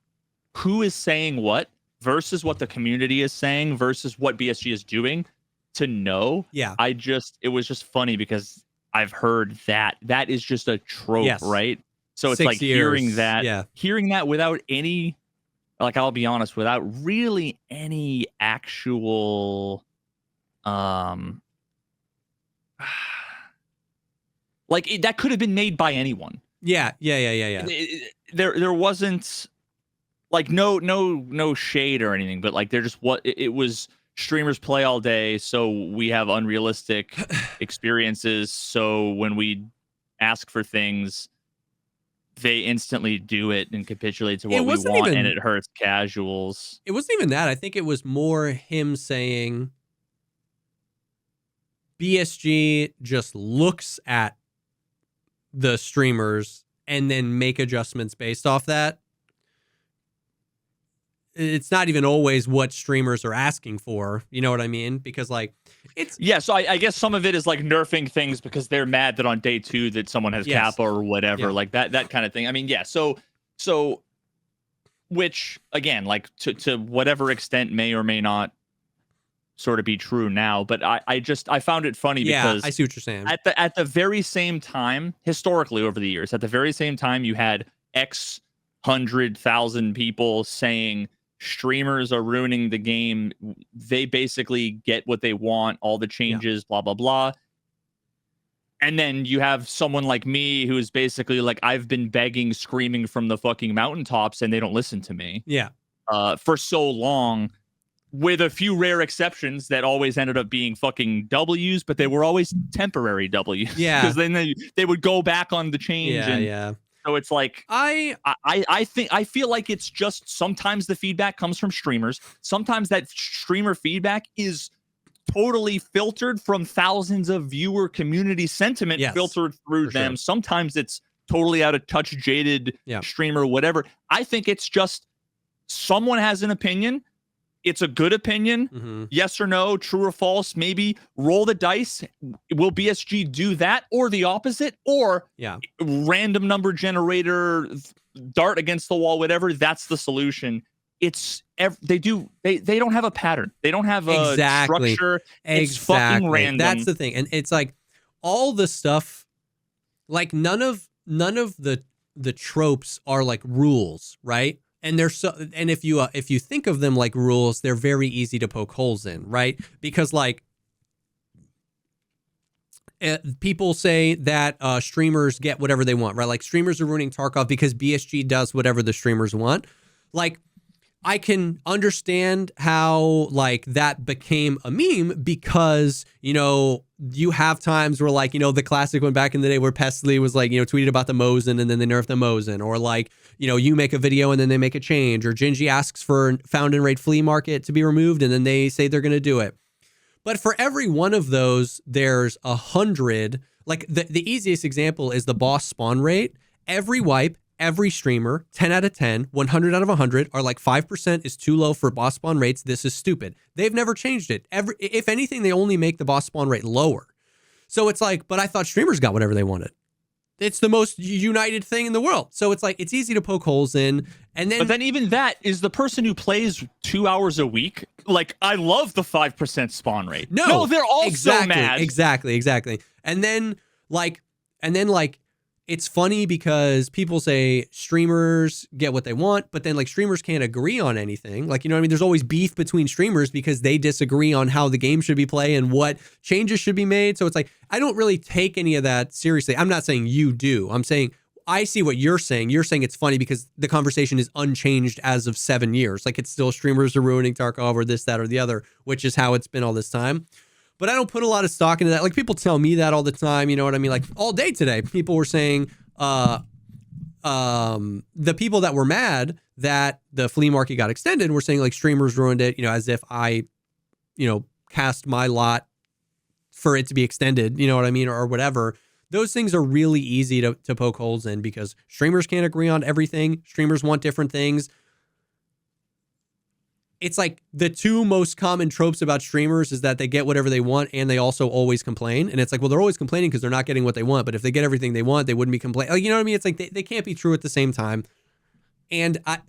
who is saying what versus what the community is saying versus what BSG is doing to know. Yeah. It was just funny because I've heard that is just a trope, right? So it's 6 like years. hearing that without any, like, I'll be honest, without really any actual like that could have been made by anyone. Yeah. There wasn't like no shade or anything, but like there just it was streamers play all day, so we have unrealistic experiences. So when we ask for things, they instantly do it and capitulate to what we want, and it hurts casuals. It wasn't even that. I think it was more him saying BSG just looks at the streamers and then make adjustments based off that. It's not even always what streamers are asking for. You know what I mean? Because like it's so I guess some of it is like nerfing things because they're mad that on day 2 that someone has Kappa or whatever, like that kind of thing. I mean, so which again, like to whatever extent may or may not sort of be true now, but I found it funny because I see what you're saying. At the very same time, historically over the years, at the very same time you had X 100,000 people saying streamers are ruining the game. They basically get what they want, all the changes, blah, blah, blah. And then you have someone like me who is basically like, I've been begging, screaming from the fucking mountaintops and they don't listen to me. Yeah. For so long, with a few rare exceptions that always ended up being fucking W's, but they were always temporary W's. Yeah. Because then they would go back on the change. Yeah. So it's like I feel like it's just sometimes the feedback comes from streamers. Sometimes that streamer feedback is totally filtered from thousands of viewer community sentiment filtered through them. Sure. Sometimes it's totally out of touch, jaded streamer, whatever. I think it's just someone has an opinion. It's a good opinion. Yes or no, true or false, maybe roll the dice. Will BSG do that or the opposite, or random number generator, dart against the wall, whatever? That's the solution. It's they don't have a pattern. They don't have a structure. It's fucking random. That's the thing. And it's like all the stuff, like none of the tropes are like rules, right? And they're if you think of them like rules, they're very easy to poke holes in, right? Because like people say that streamers get whatever they want, right? Like streamers are ruining Tarkov because BSG does whatever the streamers want. Like I can understand how like that became a meme because, you know, you have times where like, you know, the classic one back in the day where Flea was like, you know, tweeted about the Mosin and then they nerfed the Mosin, or like, you know, you make a video and then they make a change, or Gingy asks for found and raid flea market to be removed and then they say they're going to do it. But for every one of those, there's 100. Like the easiest example is the boss spawn rate. Every wipe, every streamer, 10 out of 10, 100 out of 100 are like 5% is too low for boss spawn rates. This is stupid. They've never changed it. If anything, they only make the boss spawn rate lower. So it's like, but I thought streamers got whatever they wanted. It's the most united thing in the world. So it's like, it's easy to poke holes in. And then, but then even that is the person who plays 2 hours a week. Like, I love the 5% spawn rate. No, they're also mad. Exactly. And then like, it's funny because people say streamers get what they want, but then like streamers can't agree on anything. Like, you know what I mean? There's always beef between streamers because they disagree on how the game should be played and what changes should be made. So it's like, I don't really take any of that seriously. I'm not saying you do. I'm saying, I see what you're saying. You're saying it's funny because the conversation is unchanged as of 7 years. Like it's still streamers are ruining Tarkov or this, that, or the other, which is how it's been all this time. But I don't put a lot of stock into that. Like people tell me that all the time, you know what I mean? Like all day today, people were saying, the people that were mad that the flea market got extended were saying like streamers ruined it, you know, as if I, you know, cast my lot for it to be extended, you know what I mean? Or whatever. Those things are really easy to poke holes in because streamers can't agree on everything. Streamers want different things. It's like the two most common tropes about streamers is that they get whatever they want and they also always complain. And it's like, well, they're always complaining because they're not getting what they want. But if they get everything they want, they wouldn't be complaining. Like, you know what I mean? It's like they can't be true at the same time. And I'm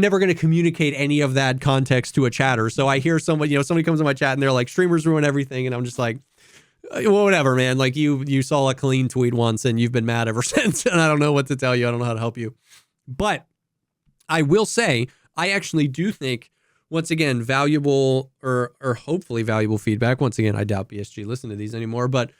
never going to communicate any of that context to a chatter. So I hear somebody comes in my chat and they're like, streamers ruin everything. And I'm just like, well, whatever, man. Like you saw a clean tweet once and you've been mad ever since. And I don't know what to tell you. I don't know how to help you. But I will say, I actually do think, once again, valuable or hopefully valuable feedback. Once again, I doubt BSG listen to these anymore, but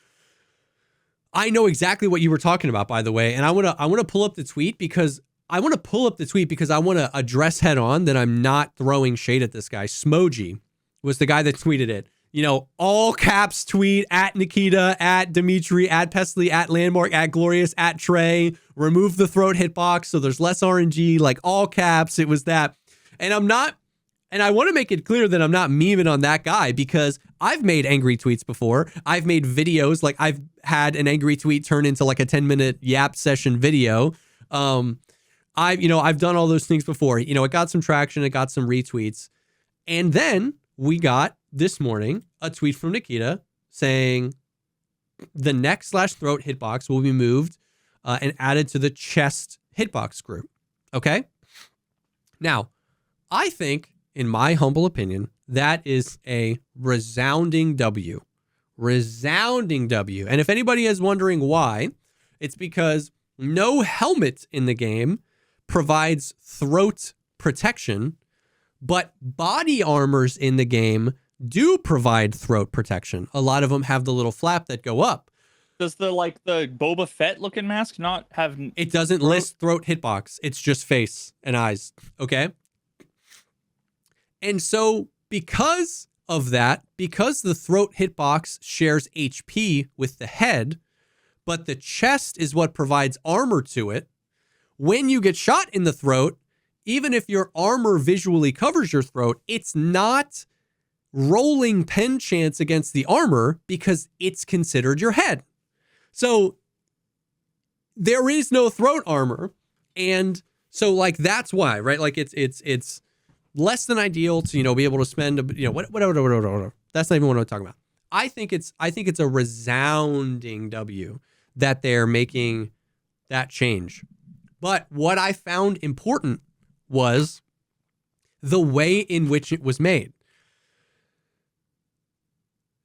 I know exactly what you were talking about, by the way. And I want to pull up the tweet because I want to address head on that I'm not throwing shade at this guy. Smoji was the guy that tweeted it. You know, all caps tweet at Nikita, at Dimitri, at Pesley, at Landmark, at Glorious, at Trey. Remove the throat hitbox so there's less RNG. Like all caps, it was that. And I want to make it clear that I'm not memeing on that guy because I've made angry tweets before. I've made videos, like I've had an angry tweet turn into like a 10-minute yap session video. I've done all those things before. You know, it got some traction, it got some retweets. And then we got this morning a tweet from Nikita saying the neck / throat hitbox will be moved and added to the chest hitbox group. Okay. Now, I think, in my humble opinion, that is a resounding W. Resounding W. And if anybody is wondering why, it's because no helmet in the game provides throat protection, but body armors in the game do provide throat protection. A lot of them have the little flap that go up. Does the Boba Fett looking mask not have... It doesn't list throat hitbox. It's just face and eyes. Okay? And so because of that, because the throat hitbox shares HP with the head, but the chest is what provides armor to it, when you get shot in the throat, even if your armor visually covers your throat, it's not rolling pen chance against the armor because it's considered your head. So there is no throat armor. And so like, that's why, right? Like it's less than ideal to, be able to spend, whatever. That's not even what I'm talking about. I think it's a resounding W that they're making that change. But what I found important was the way in which it was made.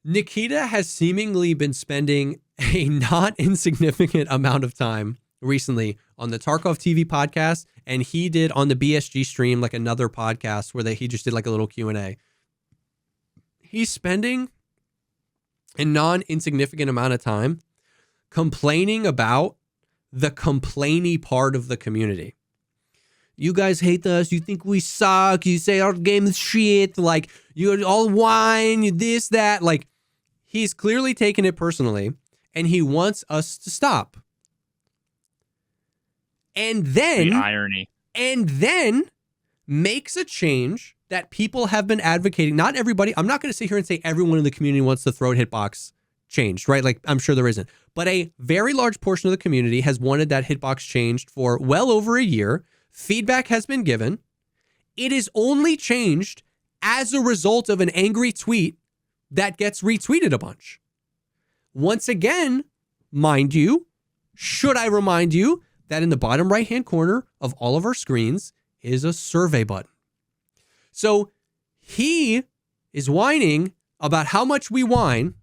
Nikita has seemingly been spending a not insignificant amount of time recently on the Tarkov TV podcast, and he did on the BSG stream like another podcast where he just did like a little Q&A. He's spending a non-insignificant amount of time complaining about the complainy part of the community. You guys hate us. You think we suck. You say our game is shit. Like, you all whine, you this, that. Like, he's clearly taken it personally, and he wants us to stop. And then... the irony. And then makes a change that people have been advocating. Not everybody. I'm not going to sit here and say everyone in the community wants the throat hitbox changed, right? Like, I'm sure there isn't. But a very large portion of the community has wanted that hitbox changed for well over a year. Feedback has been given. It is only changed as a result of an angry tweet that gets retweeted a bunch. Once again, mind you, should I remind you that in the bottom right-hand corner of all of our screens is a survey button. So he is whining about how much we whine,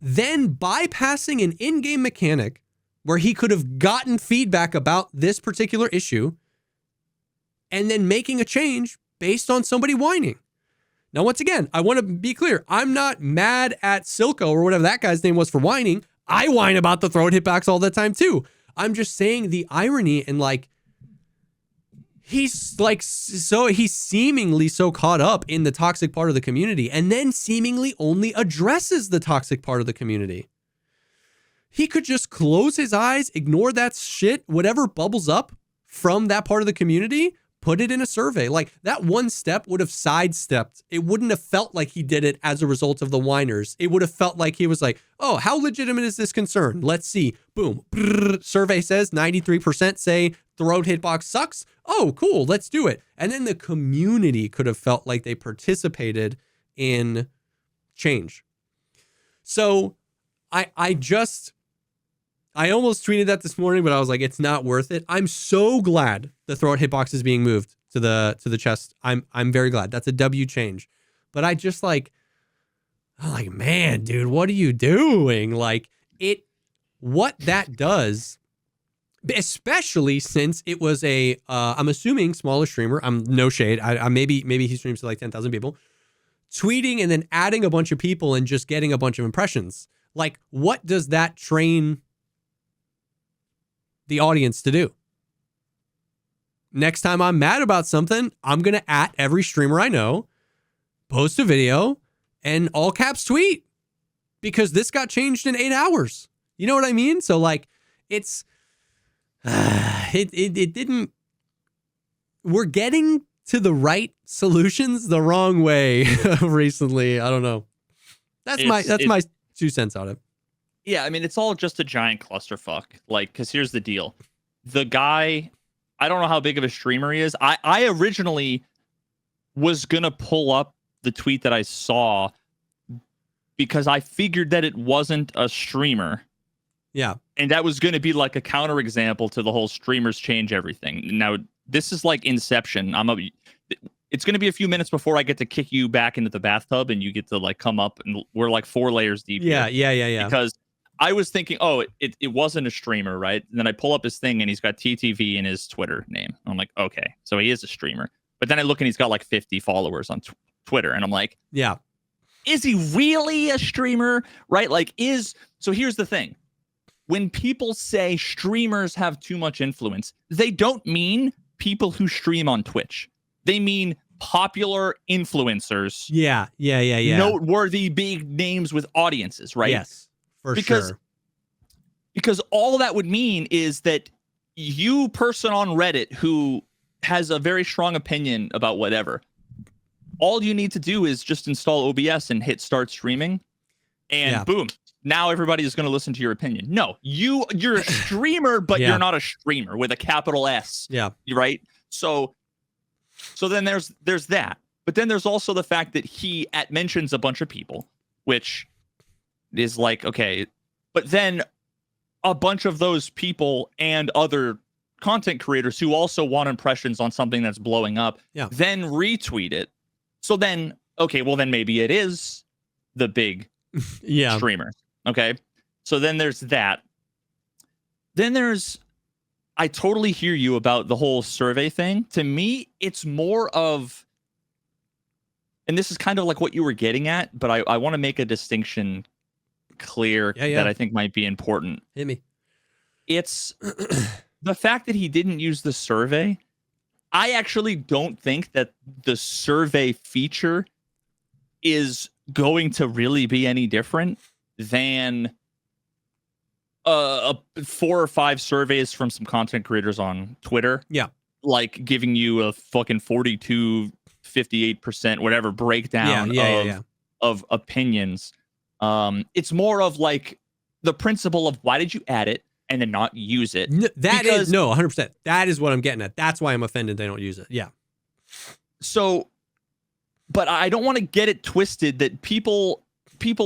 then bypassing an in-game mechanic where he could have gotten feedback about this particular issue, and then making a change based on somebody whining. Now, once again, I want to be clear. I'm not mad at Silco or whatever that guy's name was for whining. I whine about the throat hitbox all the time too. I'm just saying the irony and like, he's seemingly so caught up in the toxic part of the community and then seemingly only addresses the toxic part of the community. He could just close his eyes, ignore that shit, whatever bubbles up from that part of the community, put it in a survey. Like, that one step would have sidestepped. It wouldn't have felt like he did it as a result of the whiners. It would have felt like he was like, oh, how legitimate is this concern? Let's see. Boom. Brrr. Survey says 93% say throat hitbox sucks. Oh, cool. Let's do it. And then the community could have felt like they participated in change. So I almost tweeted that this morning, but I was like, it's not worth it. I'm so glad the throat hitbox is being moved to the chest. I'm very glad. That's a W change. But I'm like, man, dude, what are you doing? Like, what that does, especially since it was I'm assuming smaller streamer. I'm no shade. I maybe he streams to like 10,000 people, tweeting and then adding a bunch of people and just getting a bunch of impressions. Like, what does that train the audience to do? Next time I'm mad about something, I'm going to at every streamer I know, post a video, and all caps tweet, because this got changed in 8 hours. You know what I mean? So like, it didn't, we're getting to the right solutions the wrong way recently. I don't know. That's my 2 cents on it. Yeah, I mean, it's all just a giant clusterfuck. Like, because here's the deal. The guy, I don't know how big of a streamer he is. I originally was going to pull up the tweet that I saw because I figured that it wasn't a streamer. Yeah. And that was going to be like a counterexample to the whole streamers change everything. Now, this is like Inception. It's going to be a few minutes before I get to kick you back into the bathtub and you get to like come up, and we're like 4 layers deep. Yeah. Because I was thinking, oh, it wasn't a streamer, right? And then I pull up his thing and he's got TTV in his Twitter name. I'm like, okay, so he is a streamer. But then I look and he's got like 50 followers on Twitter. And I'm like, yeah, is he really a streamer? Right? Like, so here's the thing. When people say streamers have too much influence, they don't mean people who stream on Twitch. They mean popular influencers. Yeah. Noteworthy big names with audiences, right? Yes. Sure. Because all that would mean is that you, person on Reddit who has a very strong opinion about whatever, all you need to do is just install OBS and hit start streaming, and boom, now everybody is going to listen to your opinion. No, you're a streamer, but you're not a streamer with a capital S. Yeah. Right. So then there's that. But then there's also the fact that he mentions a bunch of people, which is like, okay, but then a bunch of those people and other content creators who also want impressions on something that's blowing up, then retweet it. So then, okay, well then maybe it is the big streamer. Okay. So then there's that. Then I totally hear you about the whole survey thing. To me, it's more of, and this is kind of like what you were getting at, but I want to make a distinction clear that I think might be important. Hit me. It's the fact that he didn't use the survey. I actually don't think that the survey feature is going to really be any different than 4 or 5 surveys from some content creators on Twitter. Yeah. Like giving you a fucking 42, 58%, whatever breakdown of opinions. It's more of like the principle of why did you add it and then not use it? That is 100%. That is what I'm getting at. That's why I'm offended they don't use it. Yeah. So, but I don't want to get it twisted that people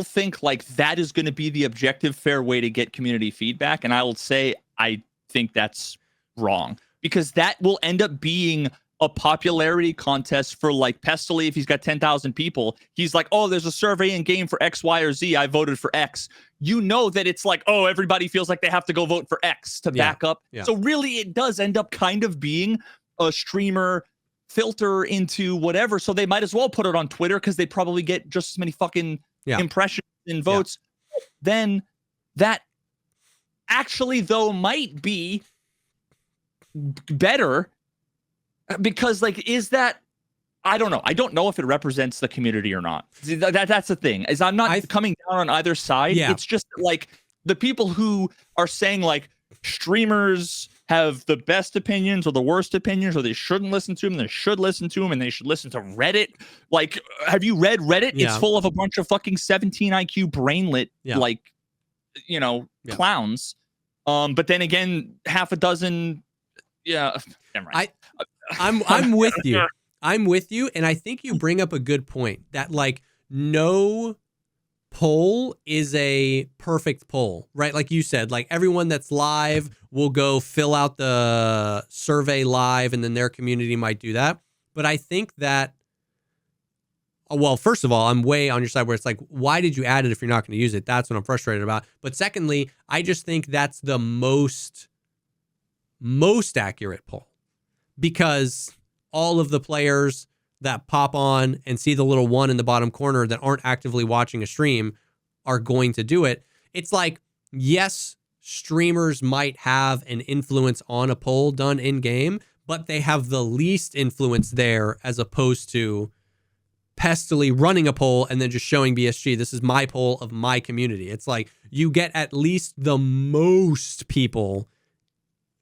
think like that is going to be the objective, fair way to get community feedback. And I will say, I think that's wrong, because that will end up being a popularity contest for like Pestily. If he's got 10,000 people, he's like, oh, there's a survey in game for X, Y, or Z. I voted for X. You know that it's like, oh, everybody feels like they have to go vote for X to back up. Yeah. So really, it does end up kind of being a streamer filter into whatever. So they might as well put it on Twitter because they probably get just as many fucking impressions and votes. Then that actually, though, might be better. Because, like, is that, I don't know. I don't know if it represents the community or not. That's the thing, is I'm not coming down on either side. Yeah. It's just like the people who are saying like streamers have the best opinions or the worst opinions, or they shouldn't listen to them, they should listen to them, and they should listen to Reddit. Like, have you read Reddit? Yeah. It's full of a bunch of fucking 17 IQ brainlet, clowns. But then again, half a dozen. Yeah. Never mind. I'm with you. I'm with you. And I think you bring up a good point that like no poll is a perfect poll, right? Like you said, like everyone that's live will go fill out the survey live and then their community might do that. But I think that, well, first of all, I'm way on your side where it's like, why did you add it if you're not going to use it? That's what I'm frustrated about. But secondly, I just think that's the most accurate poll. Because all of the players that pop on and see the little one in the bottom corner that aren't actively watching a stream are going to do it. It's like, yes, streamers might have an influence on a poll done in game, but they have the least influence there as opposed to Pestily running a poll and then just showing BSG, this is my poll of my community. It's like you get at least the most people,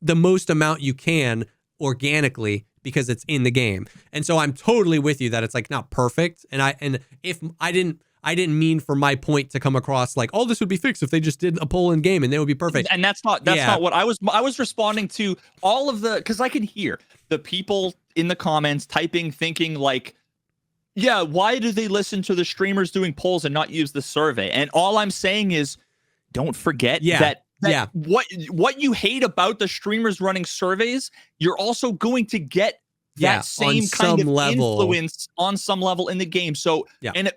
the most amount you can organically because it's in the game. And so I'm totally with you that it's like not perfect. And if I didn't mean for my point to come across like, oh, this would be fixed if they just did a poll in game and they would be perfect. And that's not what I was responding to. All of the, because I can hear the people in the comments typing, thinking like, yeah, why do they listen to the streamers doing polls and not use the survey? And all I'm saying is, don't forget that what you hate about the streamers running surveys, you're also going to get that same kind of influence on some level in the game. So, and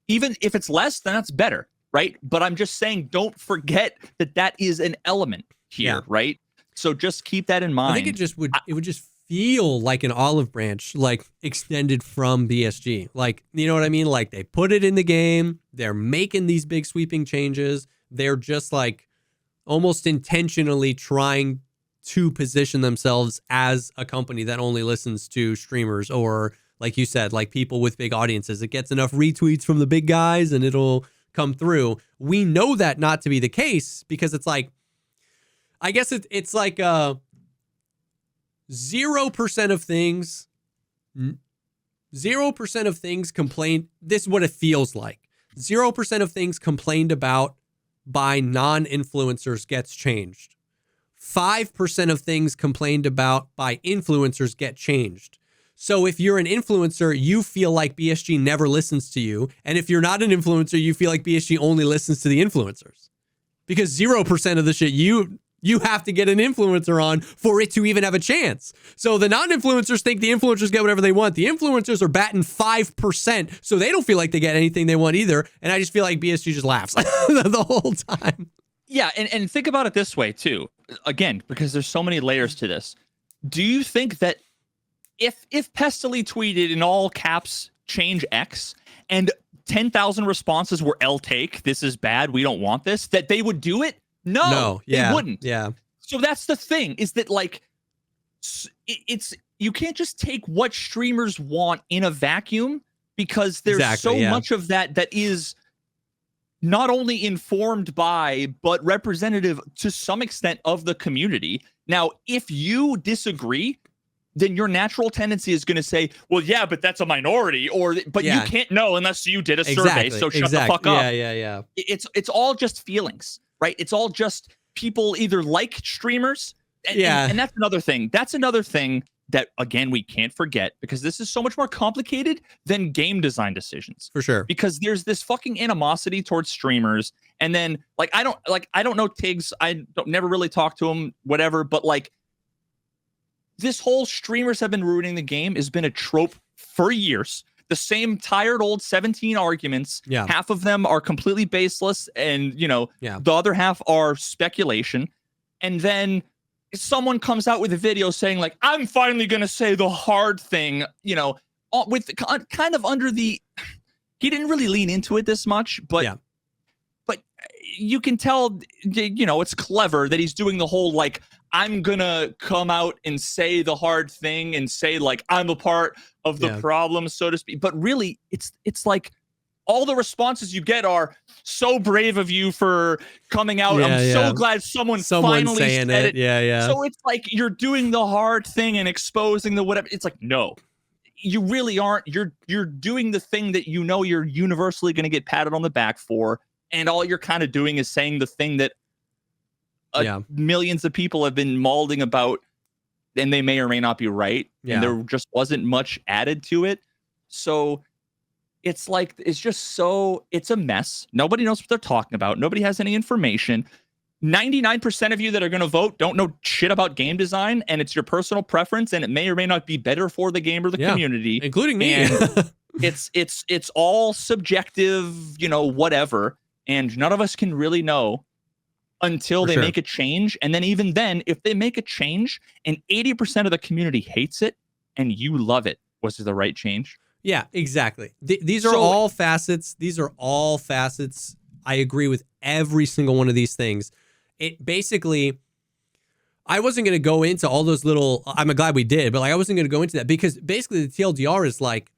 even if it's less, then that's better, right? But I'm just saying, don't forget that is an element here, right? So just keep that in mind. I think it would just feel like an olive branch, like extended from BSG. Like, you know what I mean? Like they put it in the game, they're making these big sweeping changes. They're just like, almost intentionally trying to position themselves as a company that only listens to streamers or, like you said, like people with big audiences. It gets enough retweets from the big guys and it'll come through. We know that not to be the case because it's like, I guess it's like 0% of things, 0% of things complain. This is what it feels like. 0% of things complained about by non-influencers gets changed. 5% of things complained about by influencers get changed. So if you're an influencer, you feel like BSG never listens to you. And if you're not an influencer, you feel like BSG only listens to the influencers. Because 0% of the shit you have to get an influencer on for it to even have a chance. So the non-influencers think the influencers get whatever they want. The influencers are batting 5%, so they don't feel like they get anything they want either. And I just feel like BSG just laughs the whole time. Yeah, and think about it this way too. Again, because there's so many layers to this. Do you think that if Pestily tweeted in all caps change X and 10,000 responses were L take, this is bad, we don't want this, that they would do it? No, they wouldn't. Yeah. So that's the thing, is that like it's you can't just take what streamers want in a vacuum, because there's much of that is not only informed by, but representative to some extent of the community. Now, if you disagree, then your natural tendency is going to say, well, yeah, but that's a minority, but you can't know unless you did a survey, so shut the fuck up. Yeah. It's all just feelings, right? It's all just people either like streamers, and that's another thing. That's another thing that, again, we can't forget, because this is so much more complicated than game design decisions. For sure. Because there's this fucking animosity towards streamers, and then I don't know Tiggs, never really talk to him, whatever, but like, this whole streamers have been ruining the game has been a trope for years. The same tired old 17 arguments. Yeah. Half of them are completely baseless, and the other half are speculation. And then someone comes out with a video saying like, I'm finally going to say the hard thing, with kind of under the, he didn't really lean into it this much, but you can tell, it's clever that he's doing the whole, like, I'm gonna come out and say the hard thing and say like I'm a part of the problem, so to speak. But really, it's like all the responses you get are so brave of you for coming out. I'm so glad someone finally saying said it. Yeah. So it's like you're doing the hard thing and exposing the whatever. It's like, no, you really aren't. You're doing the thing that you're universally going to get patted on the back for, and all you're kind of doing is saying the thing that millions of people have been mauling about, and they may or may not be right. And there just wasn't much added to it. So it's like, it's a mess. Nobody knows what they're talking about. Nobody has any information. 99% of you that are going to vote don't know shit about game design, and it's your personal preference, and it may or may not be better for the game or the community, including me. And it's all subjective, whatever. And none of us can really know until they make a change. And then even then, if they make a change and 80% of the community hates it and you love it, was it the right change? Yeah, exactly. These are all facets. I agree with every single one of these things. It basically, I wasn't going to go into all those little, I'm glad we did, but like, I wasn't going to go into that, because basically the TLDR is like,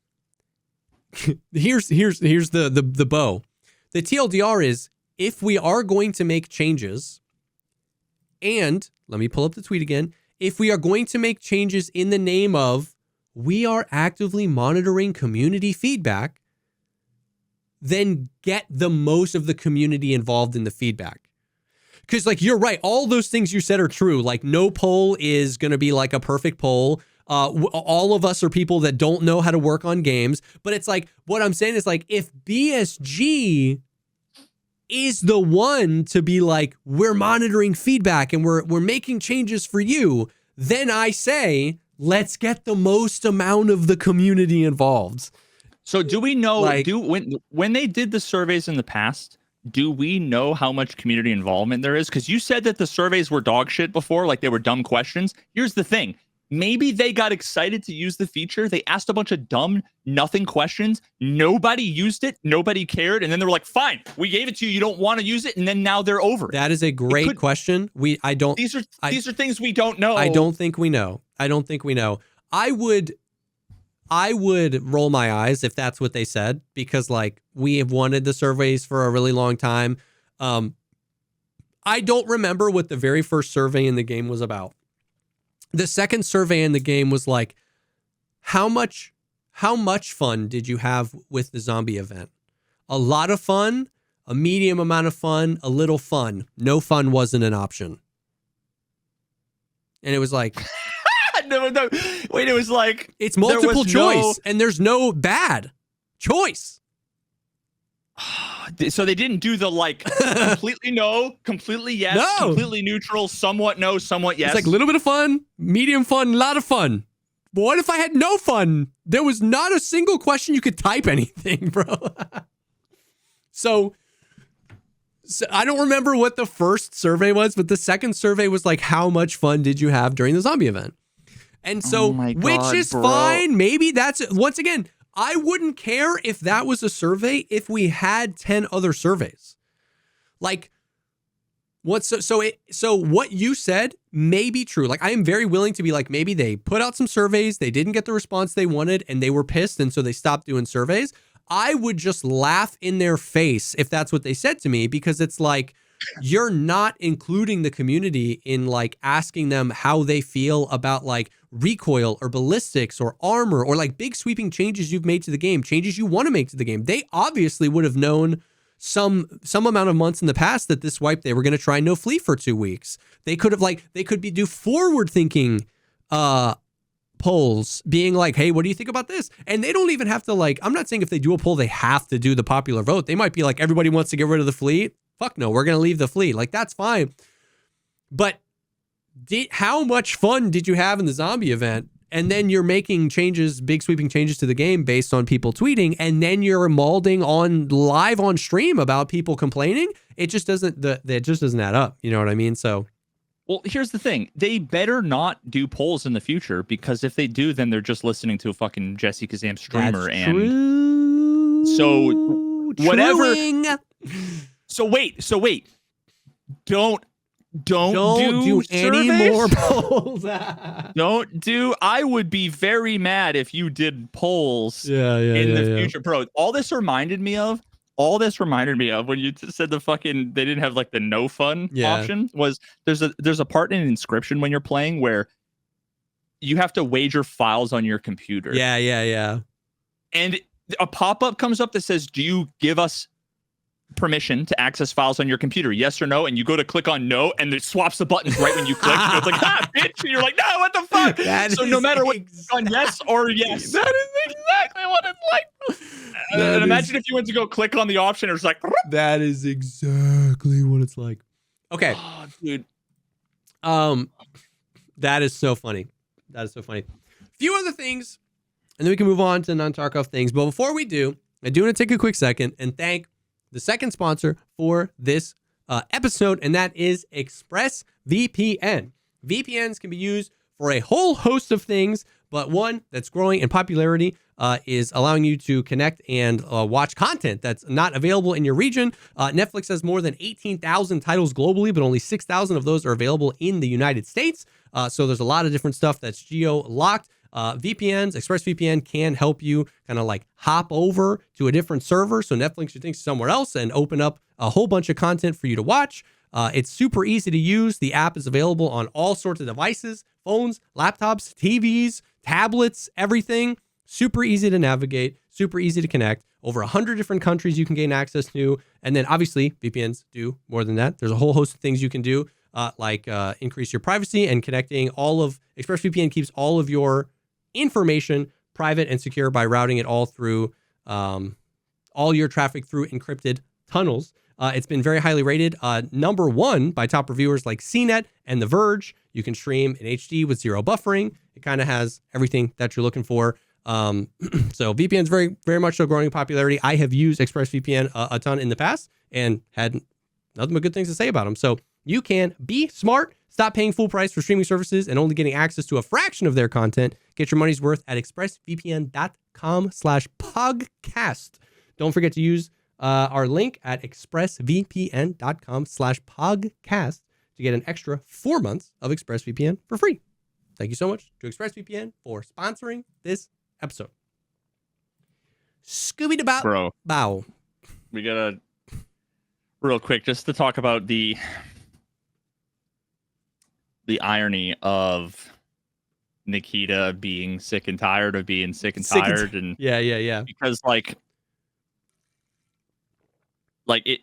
here's the bow. The TLDR is, if we are going to make changes, and let me pull up the tweet again, if we are going to make changes in the name of we are actively monitoring community feedback, then get the most of the community involved in the feedback. Because like, you're right, all those things you said are true. Like, no poll is going to be like a perfect poll. All of us are people that don't know how to work on games. But it's like, what I'm saying is like, if BSG is the one to be like, we're monitoring feedback and we're making changes for you, then I say, let's get the most amount of the community involved. So do we know, when they did the surveys in the past, do we know how much community involvement there is? Because you said that the surveys were dog shit before, like they were dumb questions. Here's the thing. Maybe they got excited to use the feature. They asked a bunch of dumb, nothing questions. Nobody used it. Nobody cared. And then they were like, fine, we gave it to you. You don't want to use it. And then now they're over. That is a great question. These are things we don't know. I don't think we know. I would roll my eyes if that's what they said, because like, we have wanted the surveys for a really long time. I don't remember what the very first survey in the game was about. The second survey in the game was like, how much fun did you have with the zombie event? A lot of fun, a medium amount of fun, a little fun. No fun wasn't an option. And it was like, no. Wait, it was like it's multiple choice and there's no bad choice. So they didn't do the like completely no, completely yes, completely neutral, somewhat no, somewhat yes. It's like a little bit of fun, medium fun, a lot of fun. But what if I had no fun? There was not a single question you could type anything, bro. So I don't remember what the first survey was, but the second survey was like, how much fun did you have during the zombie event? And so, which is fine. Maybe that's, once again, I wouldn't care if that was a survey if we had 10 other surveys. Like, so what you said may be true. Like, I am very willing to be like, maybe they put out some surveys, they didn't get the response they wanted, and they were pissed, and so they stopped doing surveys. I would just laugh in their face if that's what they said to me, because it's like, you're not including the community in like asking them how they feel about like recoil or ballistics or armor or like big sweeping changes you've made to the game, changes you want to make to the game. They obviously would have known some amount of months in the past that this wipe, they were going to try no Flea for 2 weeks. They could have like, they could do forward thinking, polls being like, hey, what do you think about this? And they don't even have to like, I'm not saying if they do a poll, they have to do the popular vote. They might be like, everybody wants to get rid of the Flea. Fuck no, we're going to leave the Flea. Like, that's fine. But how much fun did you have in the zombie event? And then you're making changes, big sweeping changes to the game based on people tweeting. And then you're malding on live on stream about people complaining. It just doesn't add up. You know what I mean? So. Well, here's the thing. They better not do polls in the future, because if they do, then they're just listening to a fucking JesseKazam streamer. That's and true. So whatever. Truing. So wait. Don't do any more polls. Don't do. I would be very mad if you did polls in the future. Bro, all this reminded me of when you said the fucking, they didn't have like the no fun option, was there's a part in Inscription when you're playing where you have to wager files on your computer. Yeah. And a pop-up comes up that says, do you give us permission to access files on your computer? Yes or no? And you go to click on no, and it swaps the buttons right when you click. So it's like, bitch. And you're like, no, what the fuck? So no matter what, on yes or yes. That is exactly what it's like. And imagine if you went to go click on the option, it's like, that is exactly what it's like. Okay. Oh, dude. That is so funny. A few other things, and then we can move on to non-Tarkov things. But before we do, I do want to take a quick second and thank the second sponsor for this episode, and that is ExpressVPN. VPNs can be used for a whole host of things, but one that's growing in popularity is allowing you to connect and watch content that's not available in your region. Netflix has more than 18,000 titles globally, but only 6,000 of those are available in the United States. So there's a lot of different stuff that's geo-locked. VPNs, ExpressVPN can help you kind of like hop over to a different server. So Netflix should think somewhere else and open up a whole bunch of content for you to watch. It's super easy to use. The app is available on all sorts of devices, phones, laptops, TVs, tablets, everything. Super easy to navigate, super easy to connect. Over 100 different countries you can gain access to. And then obviously VPNs do more than that. There's a whole host of things you can do, like increase your privacy, and connecting ExpressVPN keeps all of your information private and secure by routing it all through all your traffic through encrypted tunnels. It's been very highly rated, number one by top reviewers like CNET and The Verge. You can stream in HD with zero buffering. It kind of has everything that you're looking for. So VPN's very, very much so growing in popularity. I have used ExpressVPN a ton in the past and had nothing but good things to say about them. So you can be smart, stop paying full price for streaming services and only getting access to a fraction of their content. Get your money's worth at expressvpn.com/Pogcast. Don't forget to use our link at expressvpn.com/Pogcast to get an extra 4 months of ExpressVPN for free. Thank you so much to ExpressVPN for sponsoring this episode. Scooby-Doo Bro. Bow. We gotta, real quick, just to talk about the irony of Nikita being sick and tired of being sick and tired. And yeah. because like like it.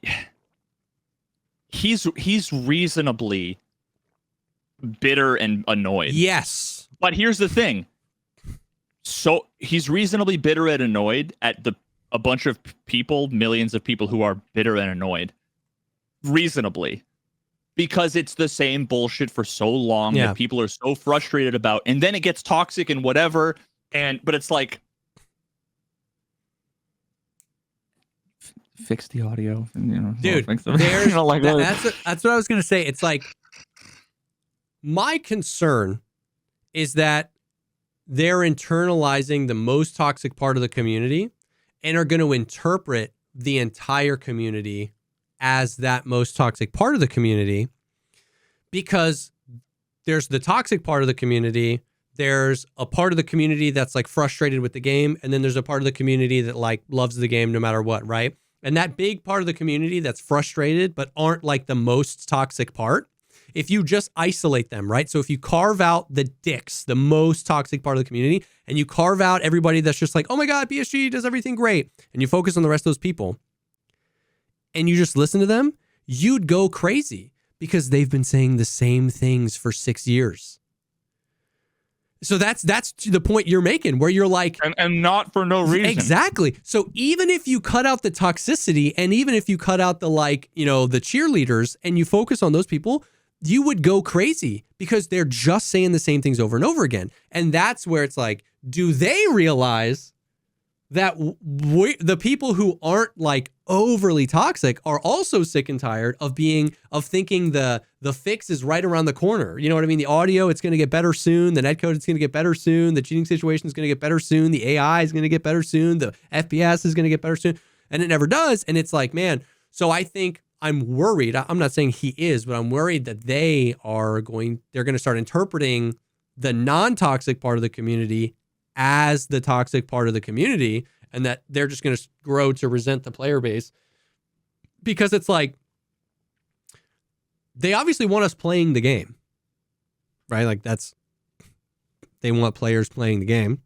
He's reasonably bitter and annoyed. Yes. But here's the thing. So he's reasonably bitter and annoyed at a bunch of people, millions of people who are bitter and annoyed. Reasonably. Because it's the same bullshit for so long that people are so frustrated about, and then it gets toxic and whatever. But it's like, fix the audio, and, dude. Fix there's, that's what I was gonna say. It's like, my concern is that they're internalizing the most toxic part of the community and are going to interpret the entire community as that most toxic part of the community, because there's the toxic part of the community. There's a part of the community that's like frustrated with the game. And then there's a part of the community that like loves the game no matter what. Right. And that big part of the community that's frustrated, but aren't like the most toxic part, if you just isolate them, right? So if you carve out the dicks, the most toxic part of the community, and you carve out everybody that's just like, oh my God, BSG does everything great, and you focus on the rest of those people, and you just listen to them, you'd go crazy because they've been saying the same things for 6 years. So that's the point you're making, where you're like, and not for no reason. Exactly. So even if you cut out the toxicity, and even if you cut out the like, the cheerleaders, and you focus on those people, you would go crazy because they're just saying the same things over and over again. And that's where it's like, do they realize that the people who aren't like overly toxic are also sick and tired of thinking the fix is right around the corner? You know what I mean? The audio, it's going to get better soon. The netcode, it's going to get better soon. The cheating situation is going to get better soon. The AI is going to get better soon. The FPS is going to get better soon. And it never does. And it's like, man, so I think I'm worried. I'm not saying he is, but I'm worried that they're going to start interpreting the non-toxic part of the community as the toxic part of the community, and that they're just going to grow to resent the player base, because it's like, they obviously want us playing the game, right? Like they want players playing the game.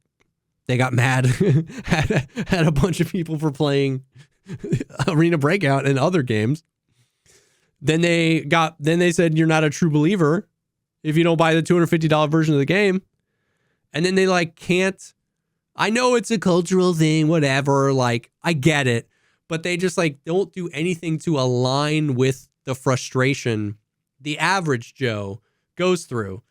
They got mad at a bunch of people for playing Arena Breakout and other games. Then they said, you're not a true believer if you don't buy the $250 version of the game. And then they like can't, I know it's a cultural thing, whatever, like I get it, but they just like don't do anything to align with the frustration the average Joe goes through,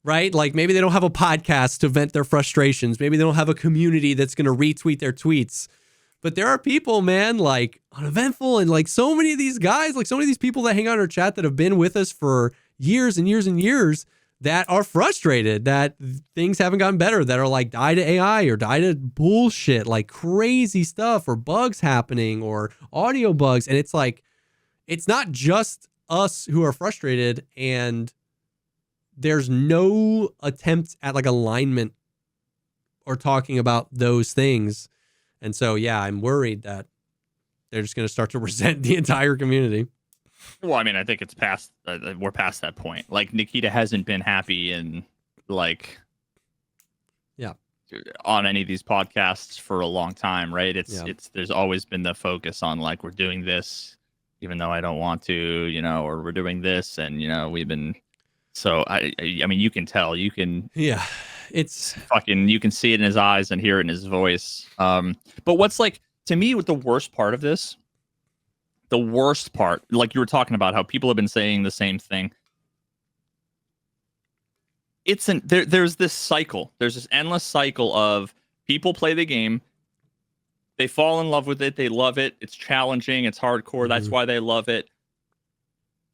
right? Like maybe they don't have a podcast to vent their frustrations. Maybe they don't have a community that's going to retweet their tweets. But there are people, man, like Uneventful, and like so many of these guys, like so many of these people that hang out in our chat that have been with us for years and years and years, that are frustrated that things haven't gotten better, that are like die to AI or die to bullshit, like crazy stuff, or bugs happening or audio bugs. And it's like, it's not just us who are frustrated, and there's no attempt at like alignment or talking about those things. And so, yeah, I'm worried that they're just going to start to resent the entire community. Well, I mean, I think it's past. We're past that point. Like Nikita hasn't been happy in like, on any of these podcasts for a long time, right? It's there's always been the focus on like, we're doing this, even though I don't want to, or we're doing this, and we've been. So I mean, you can tell, it's fucking, you can see it in his eyes and hear it in his voice. But what's like, to me, what the worst part of this. The worst part, like you were talking about, how people have been saying the same thing. There's this cycle. There's this endless cycle of people play the game. They fall in love with it. They love it. It's challenging. It's hardcore. That's why they love it.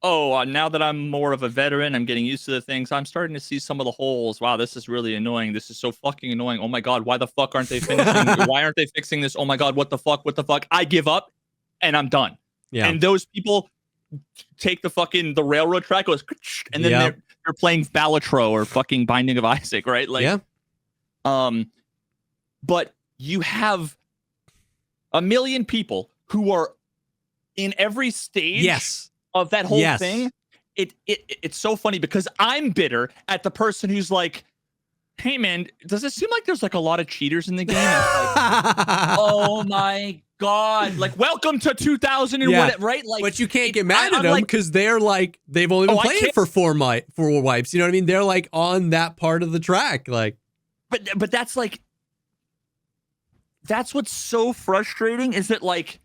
Oh, now that I'm more of a veteran, I'm getting used to the things. I'm starting to see some of the holes. Wow, this is really annoying. This is so fucking annoying. Oh my God, why the fuck aren't they finishing? Why aren't they fixing this? Oh my God, what the fuck? What the fuck? I give up and I'm done. Yeah. And those people take the railroad track, goes, and then they're playing Balatro or fucking Binding of Isaac, right? Like, but you have a million people who are in every stage of that whole thing. It's so funny because I'm bitter at the person who's like, hey man, does it seem like there's like a lot of cheaters in the game? Like, oh my God, like welcome to 2000 and what, right? Like, but you can't get mad at them because they're like, they've only been playing for four wipes. You know what I mean? They're like on that part of the track. Like, but that's like, that's what's so frustrating is that like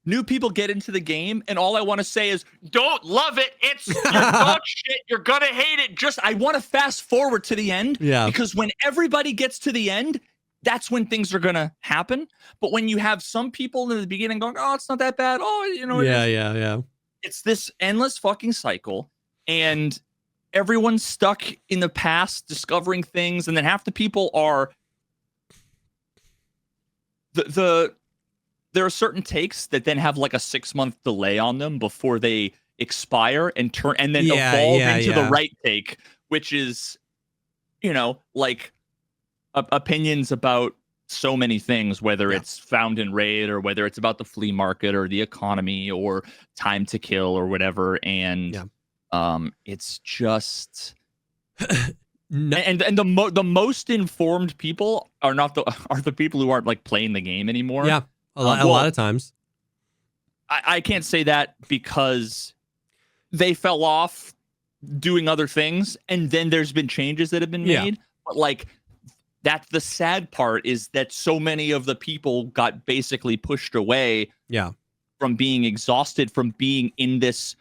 new people get into the game and all I want to say is don't love it. It's you're dog shit. You're going to hate it. I want to fast forward to the end because when everybody gets to the end, that's when things are going to happen. But when you have some people in the beginning going, oh, it's not that bad. Oh, you know, yeah. It's this endless fucking cycle. And everyone's stuck in the past discovering things. And then half the people are there are certain takes that then have like a 6-month delay on them before they expire and then evolve into the right take, which is, you know, like opinions about so many things, whether it's found in raid or whether it's about the flea market or the economy or time to kill or whatever. And it's just and the most informed people are the people who aren't like playing the game anymore. Yeah, a lot of times. I can't say that because they fell off doing other things, and then there's been changes that have been made. But like, that's the sad part is that so many of the people got basically pushed away. From being exhausted, from being in this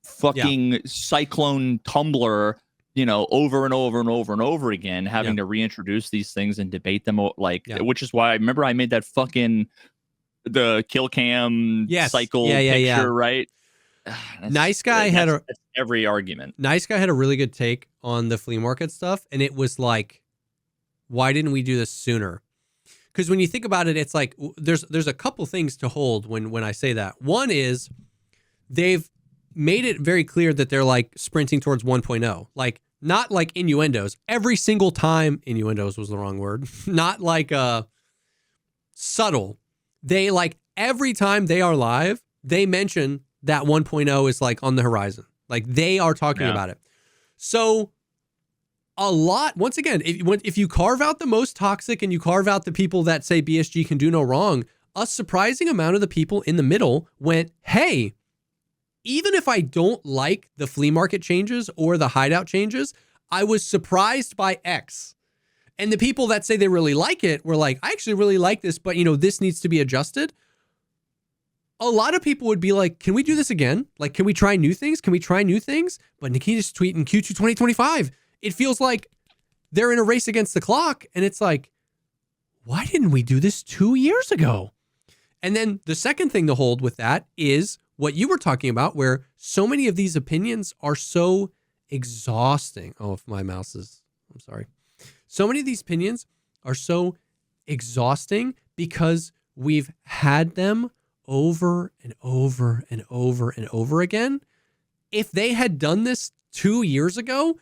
fucking cyclone tumbler, you know, over and over and over and over again, having to reintroduce these things and debate them, which is why I remember I made that fucking the kill cam cycle picture, right? Nice Guy had every argument. Nice Guy had a really good take on the flea market stuff, and it was like, why didn't we do this sooner? Because when you think about it, it's like there's a couple things to hold when I say that. One is they've made it very clear that they're like sprinting towards 1.0, like not like innuendos. Every single time, innuendos was the wrong word, not like subtle. They like every time they are live, they mention that 1.0 is like on the horizon. Like they are talking about it. So a lot, once again, if you carve out the most toxic and you carve out the people that say BSG can do no wrong, a surprising amount of the people in the middle went, hey, even if I don't like the flea market changes or the hideout changes, I was surprised by X. And the people that say they really like it were like, I actually really like this, but you know, this needs to be adjusted. A lot of people would be like, can we do this again? Like, can we try new things? Can we try new things? But Nikita's tweeting Q2 2025. It feels like they're in a race against the clock. And it's like, why didn't we do this 2 years ago? And then the second thing to hold with that is what you were talking about, where so many of these opinions are so exhausting. Oh, if my mouse is, I'm sorry. So many of these opinions are so exhausting because we've had them over and over and over and over again. If they had done this 2 years ago,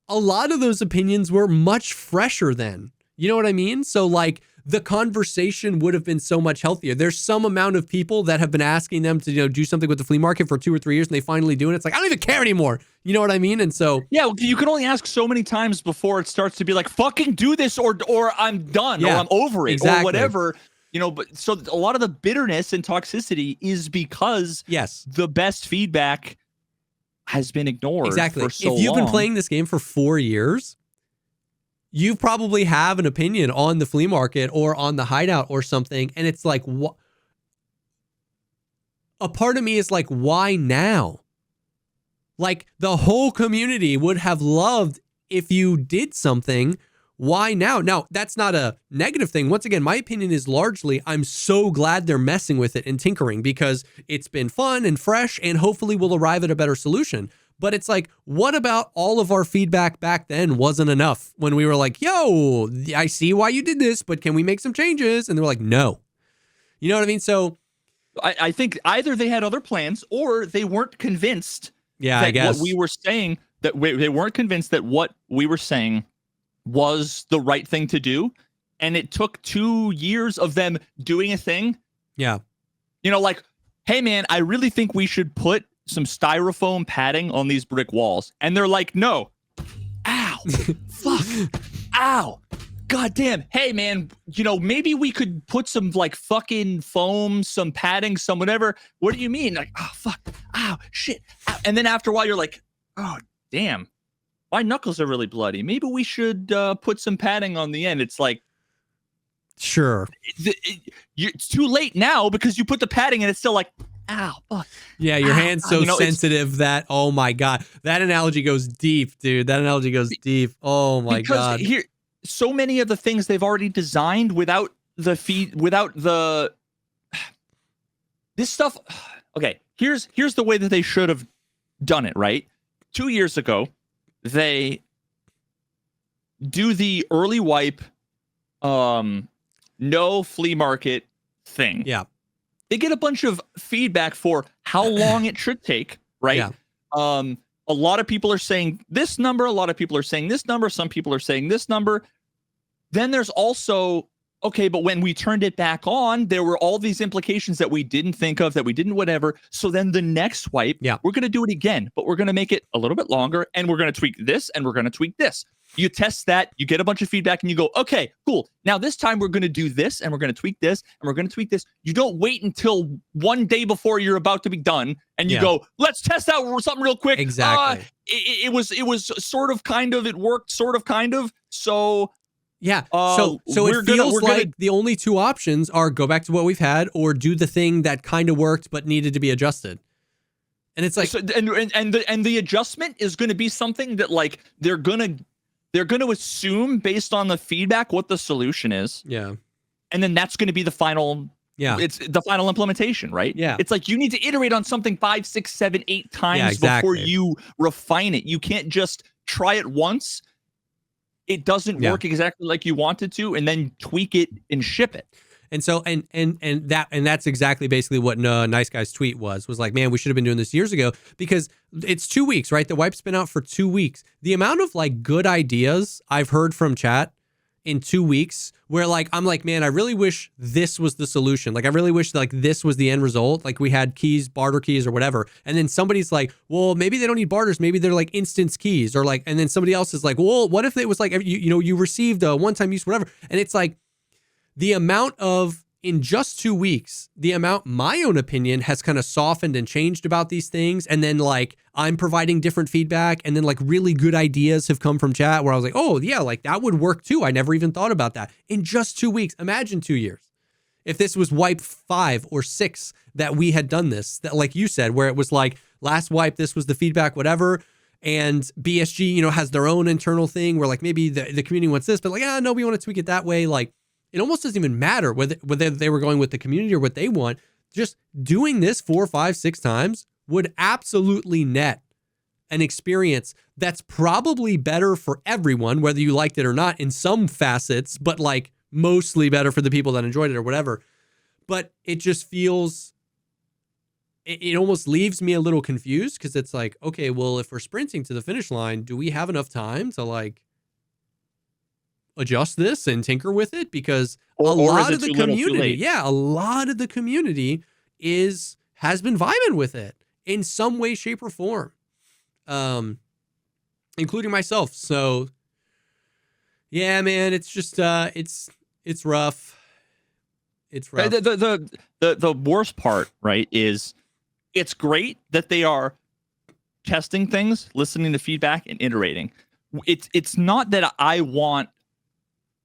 a lot of those opinions were much fresher then. You know what I mean? So like the conversation would have been so much healthier. There's some amount of people that have been asking them to, you know, do something with the flea market for 2 or 3 years and they finally do it. It's like, I don't even care anymore. You know what I mean? And so, yeah, you can only ask so many times before it starts to be like, fucking do this or I'm done or I'm over it or whatever. You know, but so a lot of the bitterness and toxicity is because the best feedback has been ignored for so long. If you've been playing this game for 4 years, you probably have an opinion on the flea market or on the hideout or something. And it's like, a part of me is like, why now? Like the whole community would have loved if you did something. Why now? Now, that's not a negative thing. Once again, my opinion is largely, I'm so glad they're messing with it and tinkering because it's been fun and fresh and hopefully we'll arrive at a better solution. But it's like, what about all of our feedback back then wasn't enough when we were like, yo, I see why you did this, but can we make some changes? And they're like, no. You know what I mean? So I think either they had other plans or they weren't convinced I guess what we were saying, that they weren't convinced that what we were saying was the right thing to do. And it took 2 years of them doing a thing. Yeah. You know, like, hey, man, I really think we should put some styrofoam padding on these brick walls. And they're like, no. Ow. Fuck. Ow. goddamn, hey man, maybe we could put some like fucking foam, some padding, some whatever. What do you mean? Like, oh fuck, oh shit. And then after a while, you're like, oh damn, my knuckles are really bloody. Maybe we should put some padding on the end. It's like, sure, it's too late now because you put the padding and it's still like, ow, fuck. Yeah, your hand's so sensitive that, oh my God, that analogy goes deep, dude. That analogy goes deep. Oh my God. Here, so many of the things they've already designed without this stuff. Okay, here's the way that they should have done it, right? 2 years ago, they do the early wipe, no flea market thing. Yeah. They get a bunch of feedback for how long it should take, right? Yeah. A lot of people are saying this number. A lot of people are saying this number. Some people are saying this number. Then there's also, okay, but when we turned it back on, there were all these implications that we didn't think of, that we didn't whatever. So then the next wipe, we're going to do it again, but we're going to make it a little bit longer, and we're going to tweak this, and we're going to tweak this. You test that, you get a bunch of feedback, and you go, okay, cool. Now this time we're going to do this, and we're going to tweak this, and we're going to tweak this. You don't wait until one day before you're about to be done, and you go, let's test out something real quick. Exactly. It was sort of, kind of, it worked sort of, kind of. So yeah. So it feels like the only two options are go back to what we've had or do the thing that kind of worked but needed to be adjusted. And it's like, and the adjustment is going to be something that like they're going to assume based on the feedback what the solution is. Yeah. And then that's going to be the final. Yeah. It's the final implementation, right? Yeah. It's like you need to iterate on something 5, 6, 7, 8 times before you refine it. You can't just try it once. It doesn't work exactly like you want it to, and then tweak it and ship it. And so, and that's exactly basically what Nice Guy's tweet was like, man, we should have been doing this years ago, because it's 2 weeks, right? The wipe's been out for 2 weeks. The amount of like good ideas I've heard from chat in 2 weeks where like, I'm like, man, I really wish this was the solution. Like, I really wish like this was the end result. Like we had keys, barter keys or whatever. And then somebody's like, well, maybe they don't need barters. Maybe they're like instance keys or like, and then somebody else is like, well, what if it was like, you received a one-time use, whatever. And it's like the amount of, in just 2 weeks, the amount my own opinion has kind of softened and changed about these things. And then like I'm providing different feedback, and then like really good ideas have come from chat where I was like, oh yeah, like that would work too. I never even thought about that. In just 2 weeks, imagine 2 years. If this was wipe 5 or 6 that we had done this, that like you said, where it was like last wipe, this was the feedback, whatever. And BSG, has their own internal thing where like maybe the community wants this, but like, no, we want to tweak it that way. Like, it almost doesn't even matter whether they were going with the community or what they want. Just doing this 4, 5, 6 times would absolutely net an experience that's probably better for everyone, whether you liked it or not in some facets, but like mostly better for the people that enjoyed it or whatever. But it just feels, it almost leaves me a little confused, because it's like, okay, well, if we're sprinting to the finish line, do we have enough time to like adjust this and tinker with it? Because a lot of the community has been vibing with it in some way, shape, or form, including myself. So yeah, man, it's just it's rough. It's rough. The worst part, right, is it's great that they are testing things, listening to feedback, and iterating. It's not that I want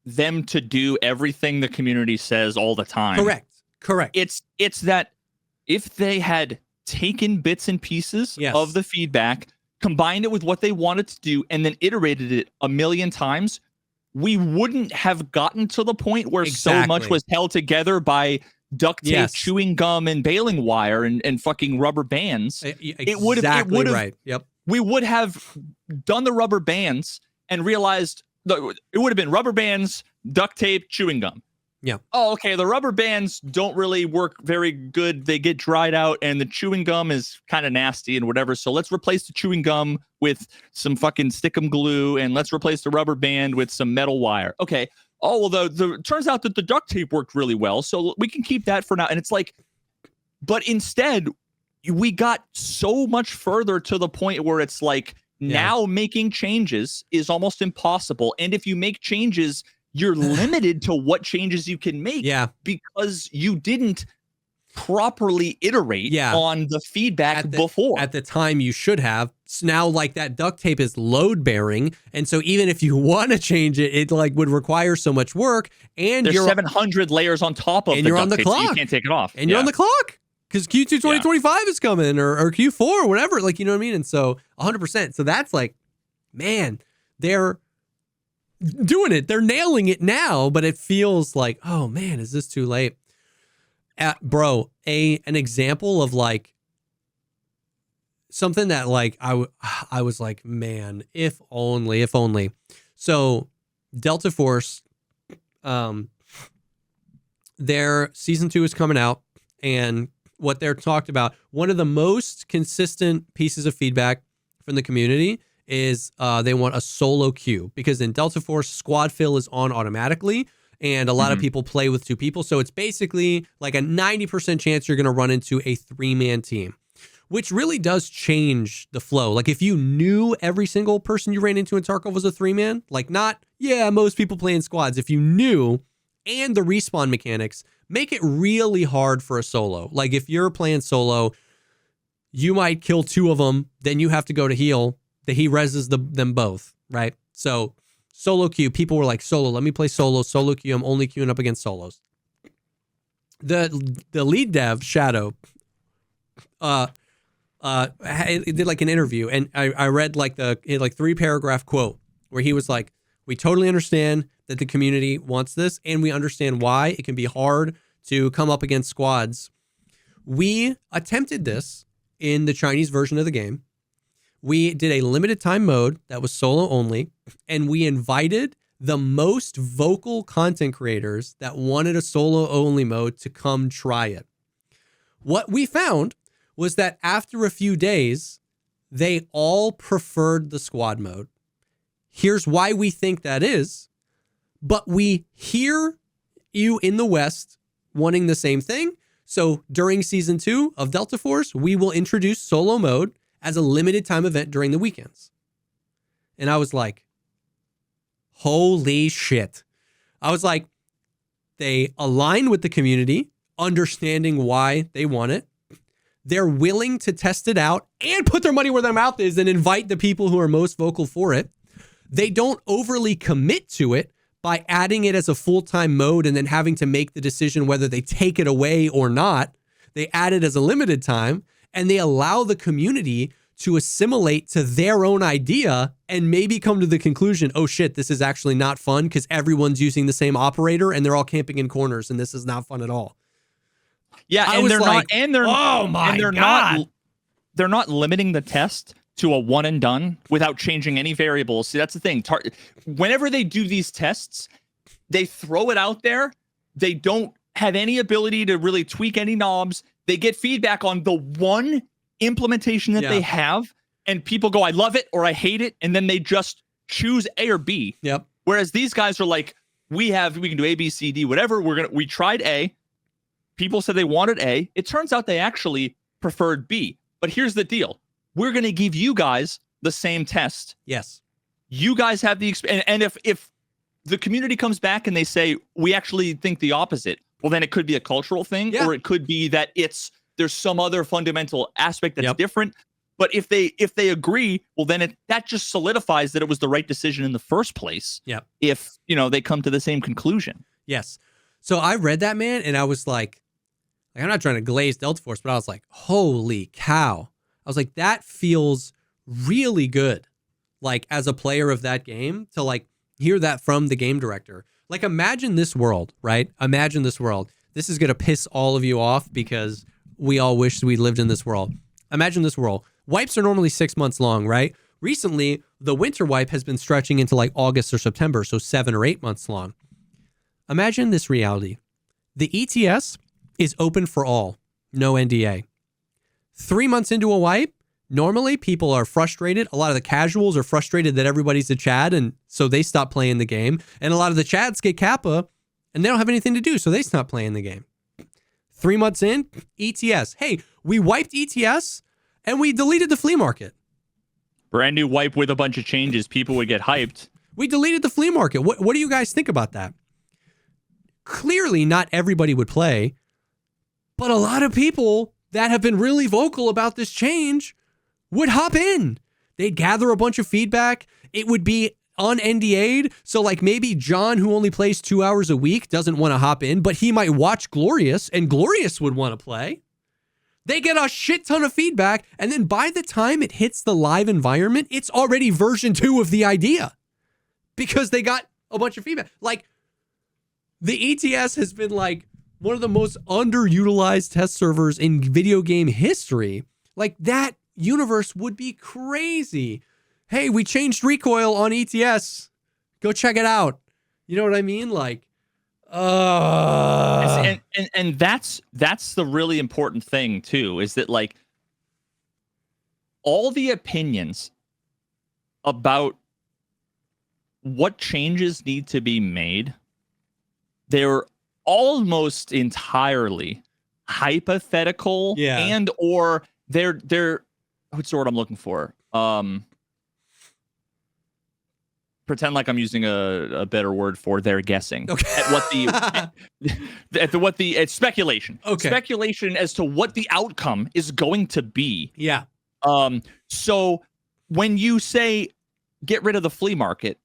them to do everything the community says all the time. Correct. It's that if they had taken bits and pieces of the feedback, combined it with what they wanted to do, and then iterated it a million times, we wouldn't have gotten to the point where so much was held together by duct tape, chewing gum, and baling wire and fucking rubber bands. It would have right. Yep. We would have done the rubber bands and realized it would have been rubber bands, duct tape, chewing gum. Yeah. Oh, okay. The rubber bands don't really work very good. They get dried out, and the chewing gum is kind of nasty and whatever. So let's replace the chewing gum with some fucking stickum glue, and let's replace the rubber band with some metal wire. Okay. Oh, well, it turns out that the duct tape worked really well, so we can keep that for now. And it's like, but instead, we got so much further to the point where it's like, now making changes is almost impossible. And if you make changes, you're limited to what changes you can make because you didn't properly iterate on the feedback before. At the time you should have. So now like that duct tape is load bearing. And so even if you want to change it, it like would require so much work. And there's 700 layers on top of and the you're duct on the tape, clock. so you can't take it off. And you're on the clock. Because Q2 2025 is coming or Q4 or whatever. Like, you know what I mean? And so 100%. So that's like, man, they're doing it. They're nailing it now, but it feels like, oh man, is this too late? Bro, an example of like something that like I was like, man, if only. So Delta Force, their season 2 is coming out, and what they're talked about, one of the most consistent pieces of feedback from the community is they want a solo queue, because in Delta Force, squad fill is on automatically, and a lot of people play with 2 people. So it's basically like a 90% chance you're going to run into a 3-man team, which really does change the flow. Like if you knew every single person you ran into in Tarkov was a 3-man, like most people play in squads. If you knew, and the respawn mechanics make it really hard for a solo. Like if you're playing solo, you might kill 2 of them, then you have to go to heal. He reses them both, right? So solo queue, people were like, solo, let me play solo queue. I'm only queuing up against solos. The lead dev, Shadow, did like an interview, and I read like the 3-paragraph quote where he was like, we totally understand that the community wants this, and we understand why it can be hard to come up against squads. We attempted this in the Chinese version of the game. We did a limited time mode that was solo only, and we invited the most vocal content creators that wanted a solo only mode to come try it. What we found was that after a few days, they all preferred the squad mode. Here's why we think that is, but we hear you in the West wanting the same thing. So during season 2 of Delta Force, we will introduce solo mode as a limited time event during the weekends. And I was like, holy shit. I was like, they align with the community, understanding why they want it. They're willing to test it out and put their money where their mouth is and invite the people who are most vocal for it. They don't overly commit to it by adding it as a full-time mode and then having to make the decision whether they take it away or not. They add it as a limited time, and they allow the community to assimilate to their own idea and maybe come to the conclusion, oh shit, this is actually not fun because everyone's using the same operator and they're all camping in corners and this is not fun at all. Yeah, and they're not limiting the test to a one and done without changing any variables. See, that's the thing. Whenever they do these tests, they throw it out there. They don't have any ability to really tweak any knobs. They get feedback on the one implementation that they have, and people go, I love it or I hate it, and then they just choose A or B. Yep. Whereas these guys are like, we can do A, B, C, D, whatever. We tried A. People said they wanted A. It turns out they actually preferred B. But here's the deal. We're going to give you guys the same test. Yes. You guys have the experience. And if the community comes back and they say, we actually think the opposite, well, then it could be a cultural thing, or it could be that there's some other fundamental aspect that's different. But if they agree, well, then that just solidifies that it was the right decision in the first place. Yep. If, they come to the same conclusion. Yes. So I read that, man, and I was like, I'm not trying to glaze Delta Force, but I was like, holy cow. I was like, that feels really good. Like, as a player of that game, to like hear that from the game director. Like, imagine this world, right? Imagine this world. This is going to piss all of you off because we all wish we lived in this world. Imagine this world. Wipes are normally 6 months long, right? Recently, the winter wipe has been stretching into like August or September, so 7 or 8 months long. Imagine this reality. The ETS is open for all, no NDA. 3 months into a wipe, normally people are frustrated. A lot of the casuals are frustrated that everybody's a Chad, and so they stop playing the game. And a lot of the Chads get Kappa, and they don't have anything to do, so they stop playing the game. 3 months in, ETS. Hey, we wiped ETS, and we deleted the flea market. Brand new wipe with a bunch of changes. People would get hyped. We deleted the flea market. What do you guys think about that? Clearly, not everybody would play, but a lot of people that have been really vocal about this change would hop in. They'd gather a bunch of feedback. It would be on NDA'd. So like maybe John, who only plays 2 hours a week, doesn't want to hop in, but he might watch Glorious and Glorious would want to play. They get a shit ton of feedback. And then by the time it hits the live environment, it's already version 2 of the idea because they got a bunch of feedback. Like the ETS has been like one of the most underutilized test servers in video game history. Like that universe would be crazy. Hey, we changed recoil on ETS. Go check it out. You know what I mean? Like, and that's the really important thing too, is that like all the opinions about what changes need to be made, they're almost entirely hypothetical and or they're what's the word I'm looking for? Pretend like I'm using a better word for they're guessing at what the it's speculation. Okay. Speculation as to what the outcome is going to be. Yeah. So when you say get rid of the flea market,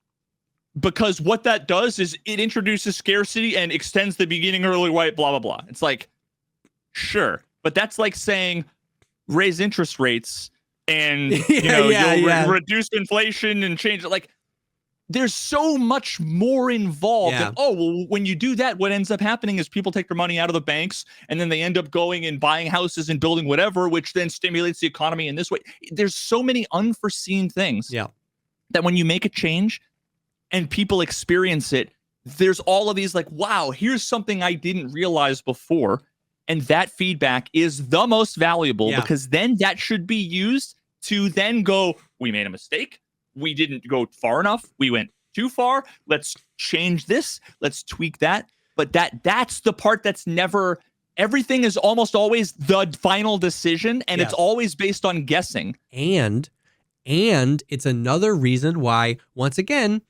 because what that does is it introduces scarcity and extends the beginning early white, blah, blah, blah. It's like, sure. But that's like saying raise interest rates and you'll reduce inflation and change it. Like, there's so much more involved. Yeah. And, when you do that, what ends up happening is people take their money out of the banks and then they end up going and buying houses and building whatever, which then stimulates the economy in this way. There's so many unforeseen things that when you make a change and people experience it, there's all of these like, wow, here's something I didn't realize before. And that feedback is the most valuable because then that should be used to then go, we made a mistake. We didn't go far enough. We went too far. Let's change this. Let's tweak that. But that's the part that's never, everything is almost always the final decision. And it's always based on guessing. And it's another reason why, once again,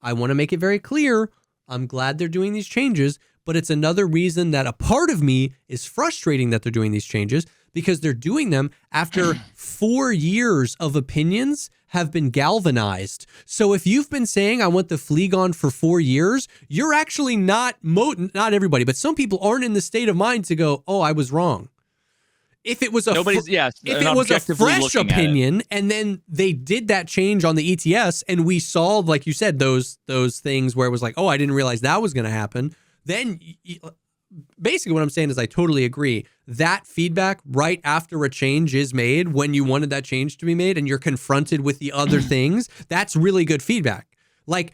I want to make it very clear. I'm glad they're doing these changes, but it's another reason that a part of me is frustrating that they're doing these changes because they're doing them after 4 years of opinions have been galvanized. So if you've been saying, I want the flea gone for 4 years, you're actually not everybody, but some people aren't in the state of mind to go, oh, I was wrong. If it was a fresh opinion and then they did that change on the ETS and we saw, like you said, those things where it was like, oh, I didn't realize that was going to happen. Then basically what I'm saying is I totally agree. That feedback right after a change is made when you wanted that change to be made and you're confronted with the other things, that's really good feedback. Like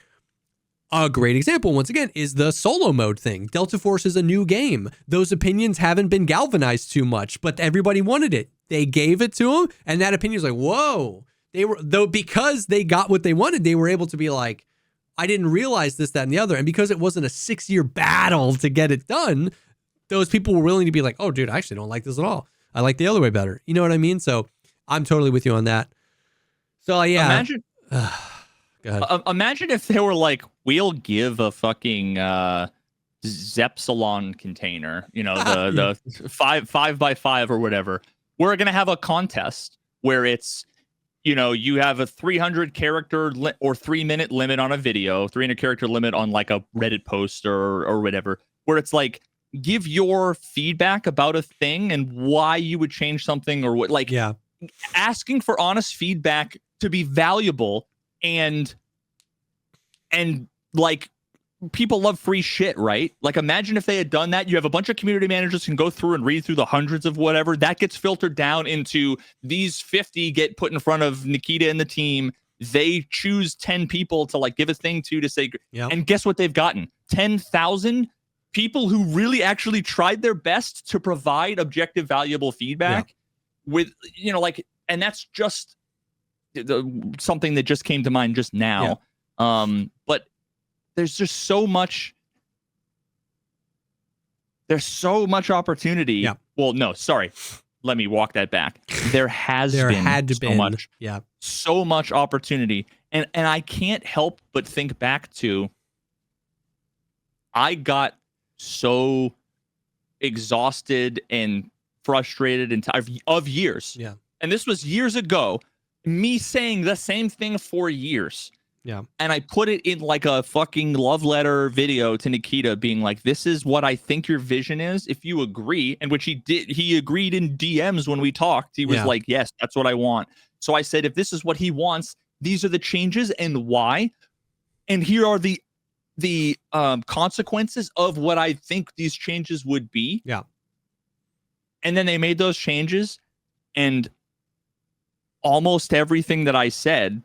a great example, once again, is the solo mode thing. Delta Force is a new game. Those opinions haven't been galvanized too much, but everybody wanted it. They gave it to them, and that opinion was like, whoa. Because they got what they wanted, they were able to be like, I didn't realize this, that, and the other. And because it wasn't a 6-year battle to get it done, those people were willing to be like, oh, dude, I actually don't like this at all. I like the other way better. You know what I mean? So I'm totally with you on that. So, yeah. Imagine... Go ahead. Imagine if they were like, we'll give a fucking Zepsilon container, the 5x5 or whatever. We're going to have a contest where it's, you have a 300 character or 3-minute limit on a video, 300 character limit on like a Reddit post or whatever, where it's like, give your feedback about a thing and why you would change something or what, like asking for honest feedback to be valuable. And like people love free shit, right? Like imagine if they had done that. You have a bunch of community managers who can go through and read through the hundreds of whatever that gets filtered down into these 50 get put in front of Nikita and the team. They choose 10 people to like give a thing to say, and guess what they've gotten? 10,000 people who really actually tried their best to provide objective, valuable feedback with, and that's just something that just came to mind just now. But there's just so much opportunity. Well, no, sorry. Let me walk that back. There had been so much opportunity. And I can't help but think back to, I got so exhausted and frustrated and tired of years. Yeah. And this was years ago, me saying the same thing for years. Yeah. And I put it in like a fucking love letter video to Nikita, being like, this is what I think your vision is. If you agree, and which he did, he agreed in DMs when we talked. He was like, yes, that's what I want. So I said, if this is what he wants, these are the changes and why. And here are the consequences of what I think these changes would be. Yeah. And then they made those changes, and almost everything that I said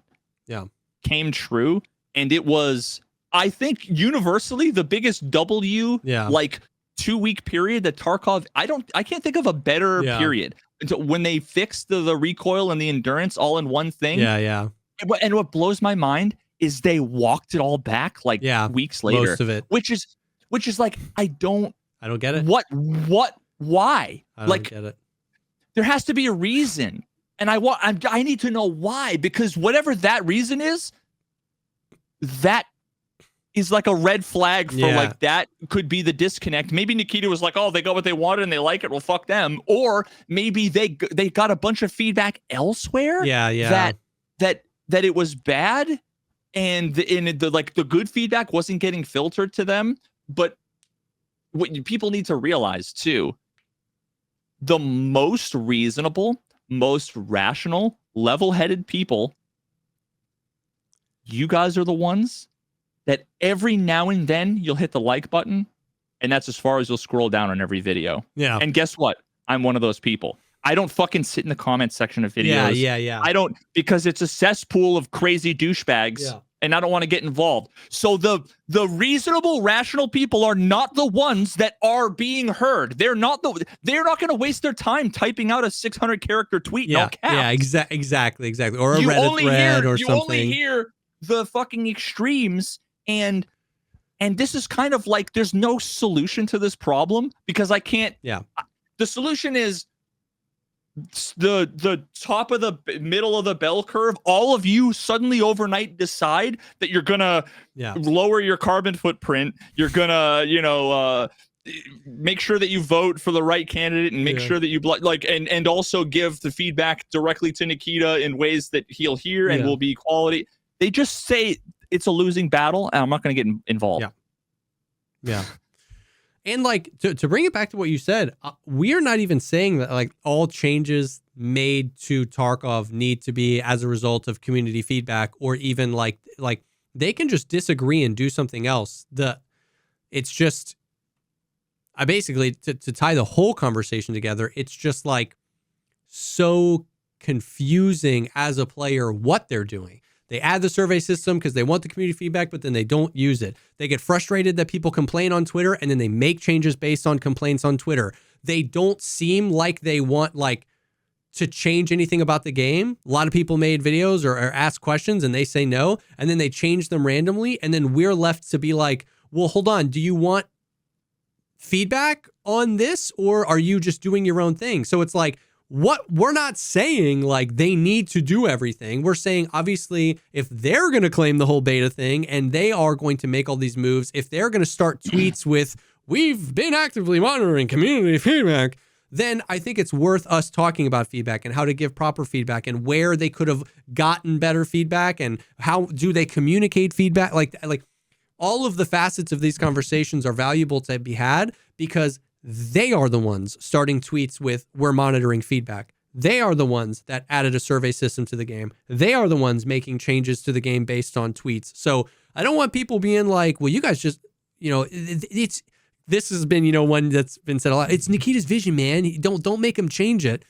came true. And it was, I think, universally the biggest W, like 2-week period that Tarkov, I can't think of a better period until when they fixed the recoil and the endurance all in one thing. Yeah. And what blows my mind is they walked it all back like weeks later. Most of it. Which is like, I don't get it. Why? I don't get it. There has to be a reason. And I need to know why, because whatever that reason is, that is like a red flag for like, that could be the disconnect. Maybe Nikita was like, oh, they got what they wanted and they like it. Well, fuck them. Or maybe they got a bunch of feedback elsewhere. That it was bad, and the good feedback wasn't getting filtered to them. But what people need to realize too, the most reasonable, most rational, level-headed people, you guys are the ones that every now and then you'll hit the like button, and that's as far as you'll scroll down on every video. Yeah. And guess what? I'm one of those people. I don't fucking sit in the comments section of videos. Yeah. I don't, because it's a cesspool of crazy douchebags. Yeah. And I don't want to get involved. So the reasonable, rational people are not the ones that are being heard. They're not going to waste their time typing out a 600-character tweet. Yeah, no cap. yeah, exactly. Or a Reddit thread or something. You only hear the fucking extremes, and this is kind of like, there's no solution to this problem, because I can't. Yeah. The solution is the top of the middle of the bell curve. All of you suddenly overnight decide that you're gonna lower your carbon footprint. You're gonna make sure that you vote for the right candidate, and make sure that you and also give the feedback directly to Nikita in ways that he'll hear and will be quality. They just say it's a losing battle, and I'm not going to get involved. Yeah. And like to bring it back to what you said, we are not even saying that like all changes made to Tarkov need to be as a result of community feedback, or even like they can just disagree and do something else. It's just, I basically, to tie the whole conversation together, it's just like so confusing as a player what they're doing. They add the survey system because they want the community feedback, but then they don't use it. They get frustrated that people complain on Twitter, and then they make changes based on complaints on Twitter. They don't seem like they want to change anything about the game. A lot of people made videos or asked questions, and they say no, and then they change them randomly, and then we're left to be like, well, hold on, do you want feedback on this, or are you just doing your own thing? So it's like, what we're not saying like they need to do everything. We're saying, obviously, if they're going to claim the whole beta thing and they are going to make all these moves, if they're going to start tweets with, we've been actively monitoring community feedback, then I think it's worth us talking about feedback and how to give proper feedback and where they could have gotten better feedback and how do they communicate feedback. Like all of the facets of these conversations are valuable to be had, because they are the ones starting tweets with, we're monitoring feedback. They are the ones that added a survey system to the game. They are the ones making changes to the game based on tweets. So I don't want people being like, well, you guys just, this has been, one that's been said a lot. It's Nikita's vision, man. Don't make him change it.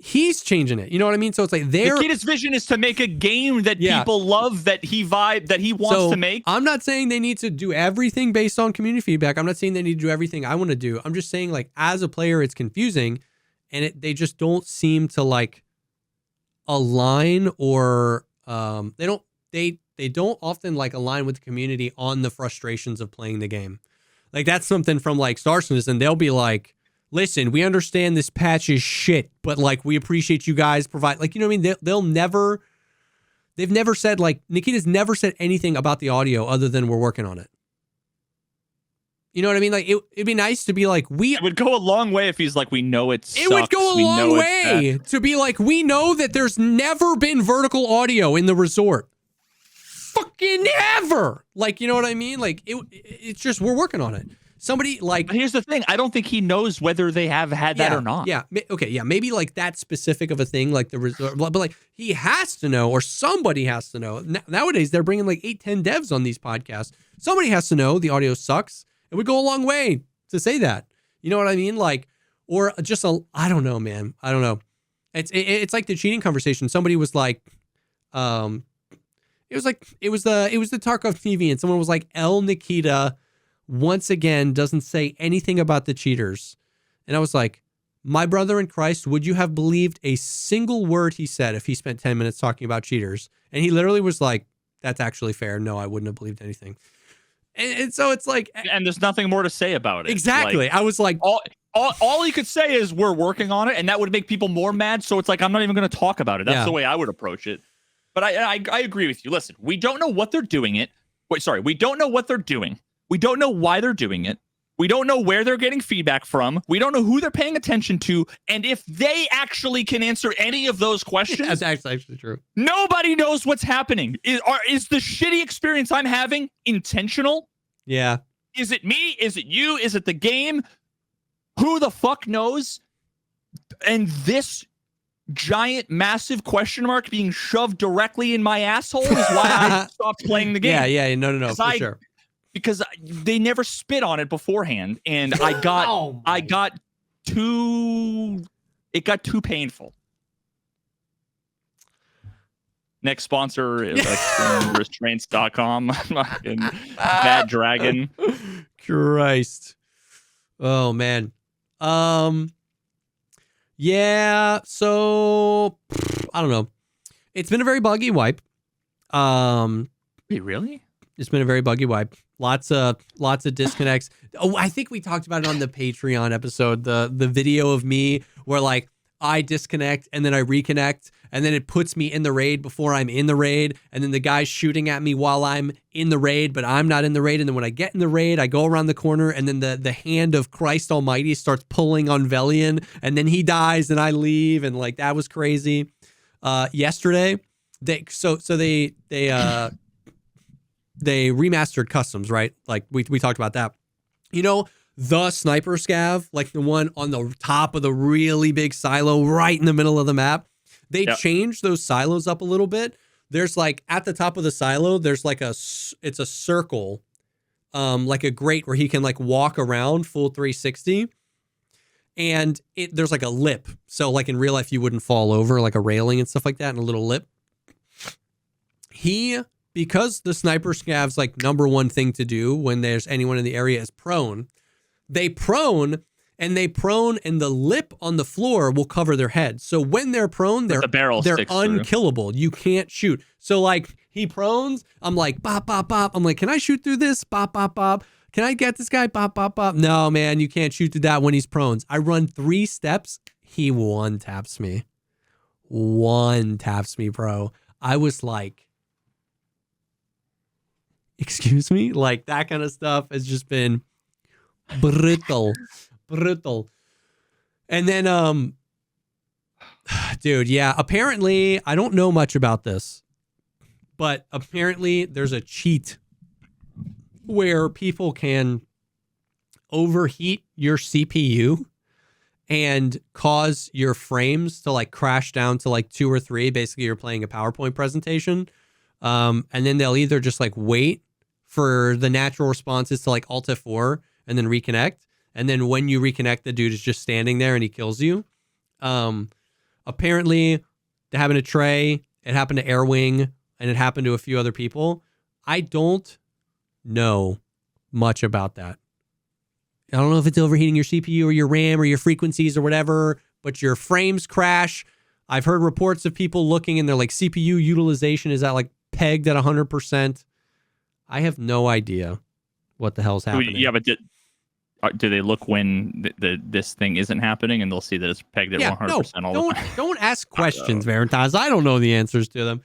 He's changing it. You know what I mean? So it's like Nikita's vision is to make a game that people love, that he wants to make. I'm not saying they need to do everything based on community feedback. I'm not saying they need to do everything I want to do. I'm just saying, like, as a player, it's confusing, and they just don't seem to like align, or they don't often like align with the community on the frustrations of playing the game. Like, that's something from like Starsons, and they'll be like, listen, we understand this patch is shit, but like, we appreciate you guys provide, like, you know what I mean? They've never said, like, Nikita's never said anything about the audio other than we're working on it. You know what I mean? Like, it'd be nice to be like, it would go a long way if he's like, we know it sucks. It would go a long way to be like, we know that there's never been vertical audio in the resort. Fucking ever. Like, you know what I mean? Like, it's just, we're working on it. Somebody like, but here's the thing. I don't think he knows whether they have had that or not. Yeah. Okay. Yeah. Maybe like that specific of a thing, like the resort, but like he has to know, or somebody has to know. Nowadays, they're bringing like 8-10 devs on these podcasts. Somebody has to know the audio sucks. It would go a long way to say that. You know what I mean? Like, or just I don't know, man. I don't know. It's like the cheating conversation. Somebody was like, it was the Tarkov TV, and someone was like, Nikita once again doesn't say anything about the cheaters. And I was like, my brother in Christ, would you have believed a single word he said if he spent 10 minutes talking about cheaters? And he literally was like, that's actually fair. No, I wouldn't have believed anything. And so it's like, and there's nothing more to say about it. Exactly. Like, I was like, all he could say is we're working on it, and that would make people more mad. So it's like, I'm not even going to talk about it. That's the way I would approach it. But I agree with you. Listen, we don't know what they're doing we don't know what they're doing. We don't know why they're doing it. We don't know where they're getting feedback from. We don't know who they're paying attention to. And if they actually can answer any of those questions, that's actually true. Nobody knows what's happening. Is the shitty experience I'm having intentional? Yeah. Is it me? Is it you? Is it the game? Who the fuck knows? And this giant, massive question mark being shoved directly in my asshole is why I stopped playing the game. Yeah. No, for sure. Because they never spit on it beforehand, and it got too painful. Next sponsor is restraints.com. Bad Dragon. Christ. Oh man. Yeah, so I don't know. It's been a very buggy wipe. Wait, really? It's been a very buggy wipe. Lots of disconnects. Oh, I think we talked about it on the Patreon episode, the video of me where like I disconnect and then I reconnect and then it puts me in the raid before I'm in the raid, and then the guy's shooting at me while I'm in the raid, but I'm not in the raid. And then when I get in the raid, I go around the corner and then the hand of Christ Almighty starts pulling on Velian, and then he dies and I leave, and like that was crazy. Yesterday, they remastered customs, right? Like we talked about that. You know, the sniper scav, like the one on the top of the really big silo right in the middle of the map. They changed those silos up a little bit. There's like at the top of the silo, there's like it's a circle, like a grate where he can like walk around full 360. And there's like a lip. So like in real life, you wouldn't fall over, like a railing and stuff like that, and a little lip. Because the sniper scav's like number one thing to do when there's anyone in the area is prone, they prone and the lip on the floor will cover their head. So when they're prone, they're unkillable. You can't shoot. So like he prones, I'm like, bop, bop, bop. I'm like, can I shoot through this? Bop, bop, bop. Can I get this guy? Bop, bop, bop. No, man, you can't shoot through that when he's prones. I run 3 steps. He one taps me, bro. I was like, excuse me? Like that kind of stuff has just been brutal. And then, dude, yeah, apparently, I don't know much about this, but apparently there's a cheat where people can overheat your CPU and cause your frames to like crash down to like 2 or 3. Basically, you're playing a PowerPoint presentation. And then they'll either just like wait for the natural responses to like Alt F4 and then reconnect. And then when you reconnect, the dude is just standing there and he kills you. Apparently, it happened to Trey. It happened to Airwing, and it happened to a few other people. I don't know much about that. I don't know if it's overheating your CPU or your RAM or your frequencies or whatever, but your frames crash. I've heard reports of people looking and they're like CPU utilization is at like pegged at 100%. I have no idea what the hell's happening. Yeah, but do they look when this thing isn't happening and they'll see that it's pegged at 100% all the time? Don't ask questions, Veritas. I don't know the answers to them.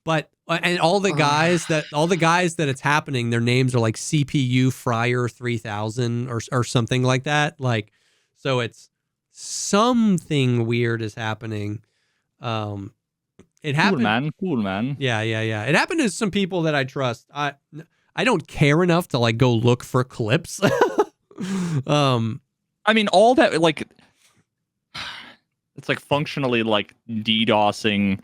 But and all the guys that it's happening, their names are like CPU Fryer 3000 or something like that. Like, so it's something weird is happening. It happened. Cool man. Yeah. It happened to some people that I trust. I don't care enough to like go look for clips. I mean, all that, like, it's like functionally like DDoSing.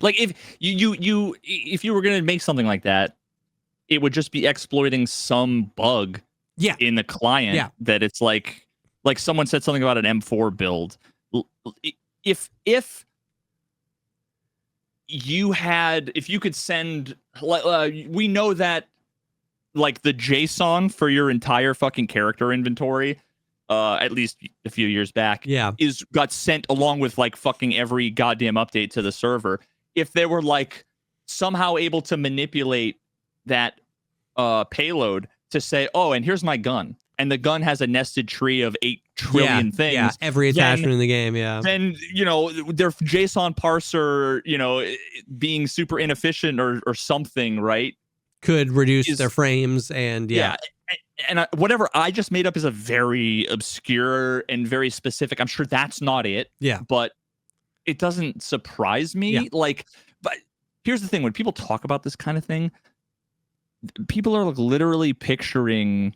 Like, if if you were gonna make something like that, it would just be exploiting some bug in the client that it's like someone said something about an M4 build. If you could send, we know that like the JSON for your entire fucking character inventory, at least a few years back, got sent along with like fucking every goddamn update to the server. If they were like somehow able to manipulate that payload to say, oh, and here's my gun, and the gun has a nested tree of 8 trillion things. Yeah, every attachment in the game, then, you know, their JSON parser, you know, being super inefficient or something, right? Could reduce their frames and and whatever I just made up is a very obscure and very specific. I'm sure that's not it. Yeah. But it doesn't surprise me. Yeah. Like, but here's the thing: when people talk about this kind of thing, people are like literally picturing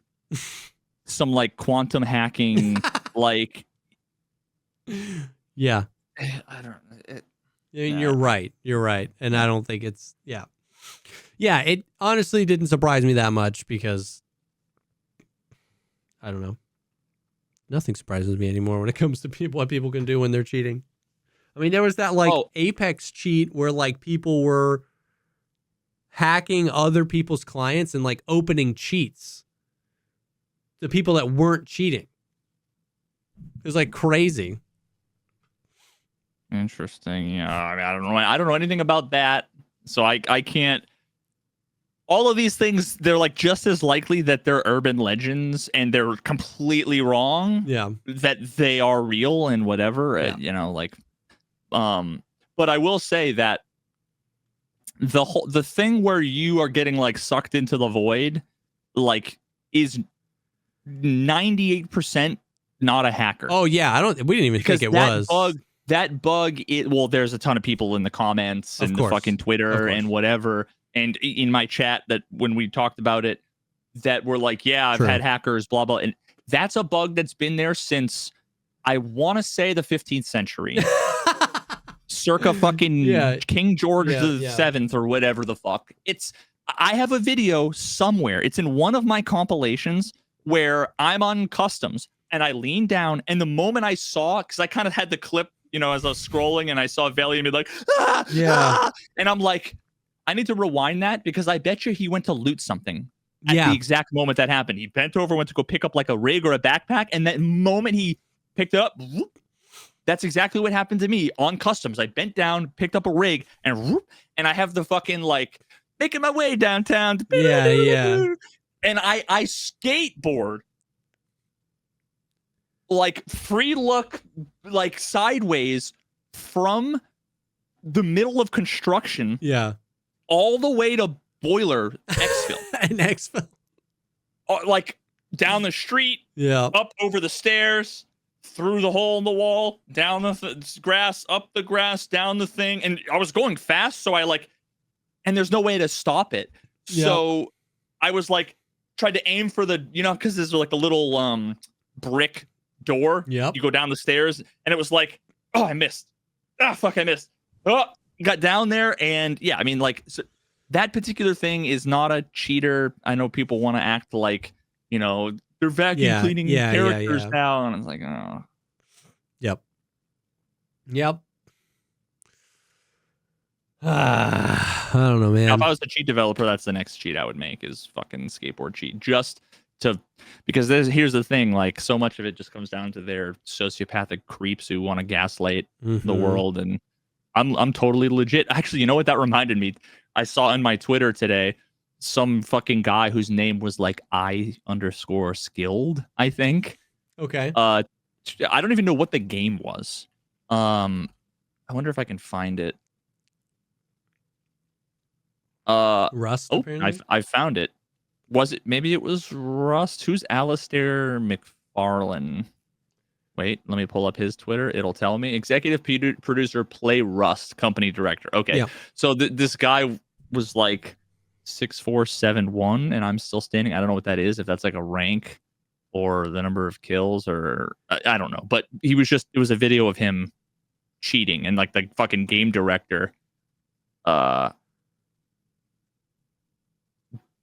some like quantum hacking, like. Yeah. I don't know. You're right. You're right. And I don't think it's, yeah, it honestly didn't surprise me that much because I don't know. Nothing surprises me anymore when it comes to what people can do when they're cheating. I mean, there was that like Apex cheat where like people were hacking other people's clients and like opening cheats to people that weren't cheating. It was like crazy. Interesting. Yeah, I mean, I don't know anything about that, so I can't. All of these things, they're like just as likely that they're urban legends and they're completely wrong. Yeah, that they are real and whatever. Yeah. You know, like, but I will say that the thing where you are getting like sucked into the void, like, is 98% not a hacker. Oh yeah, we didn't even think it was. That bug, there's a ton of people in the comments and the fucking Twitter and whatever, and in my chat that when we talked about it, that were like, yeah, I've had hackers, blah, blah. And that's a bug that's been there since, I want to say, the 15th century. Circa fucking King George the 7th or whatever the fuck. I have a video somewhere. It's in one of my compilations where I'm on customs and I lean down, and the moment I saw, because I kind of had the clip, you know, as I was scrolling, and I saw Valiant be like, and I'm like, I need to rewind that because I bet you he went to loot something at the exact moment that happened. He bent over, went to go pick up like a rig or a backpack, and that moment he picked it up, that's exactly what happened to me on customs. I bent down, picked up a rig, and I have the fucking like making my way downtown. And I skateboard, like free look, like sideways from the middle of construction, all the way to Boiler Exfil. And Exfil, like down the street, up over the stairs, through the hole in the wall, down the grass, up the grass, down the thing, and I was going fast, so I like, and there's no way to stop it, so I was like, tried to aim for the, you know, because there's like a little brick door. You go down the stairs, and it was like, oh, I missed. Ah, fuck, I missed. Oh, got down there, and I mean, like, so that particular thing is not a cheater. I know people want to act like, you know, they're vacuum cleaning characters now, and it's like, oh. Yep. I don't know, man. Now, if I was a cheat developer, that's the next cheat I would make, is fucking skateboard cheat, just to, because here's the thing, like, so much of it just comes down to their sociopathic creeps who want to gaslight the world, and I'm totally legit. Actually, you know what that reminded me? I saw on my Twitter today some fucking guy whose name was like I_skilled, I think. Okay. I don't even know what the game was. I wonder if I can find it. Rust. Oh, Apparently, I found it. Was it? Maybe it was Rust. Who's Alistair McFarlane? Wait, let me pull up his Twitter. It'll tell me. Executive producer, Play Rust, company director. Okay, yeah. so this guy was like 6'4", 7'1", and I'm still standing. I don't know what that is. If that's like a rank or the number of kills, or I don't know. But he was just. It was a video of him cheating, and like the fucking game director,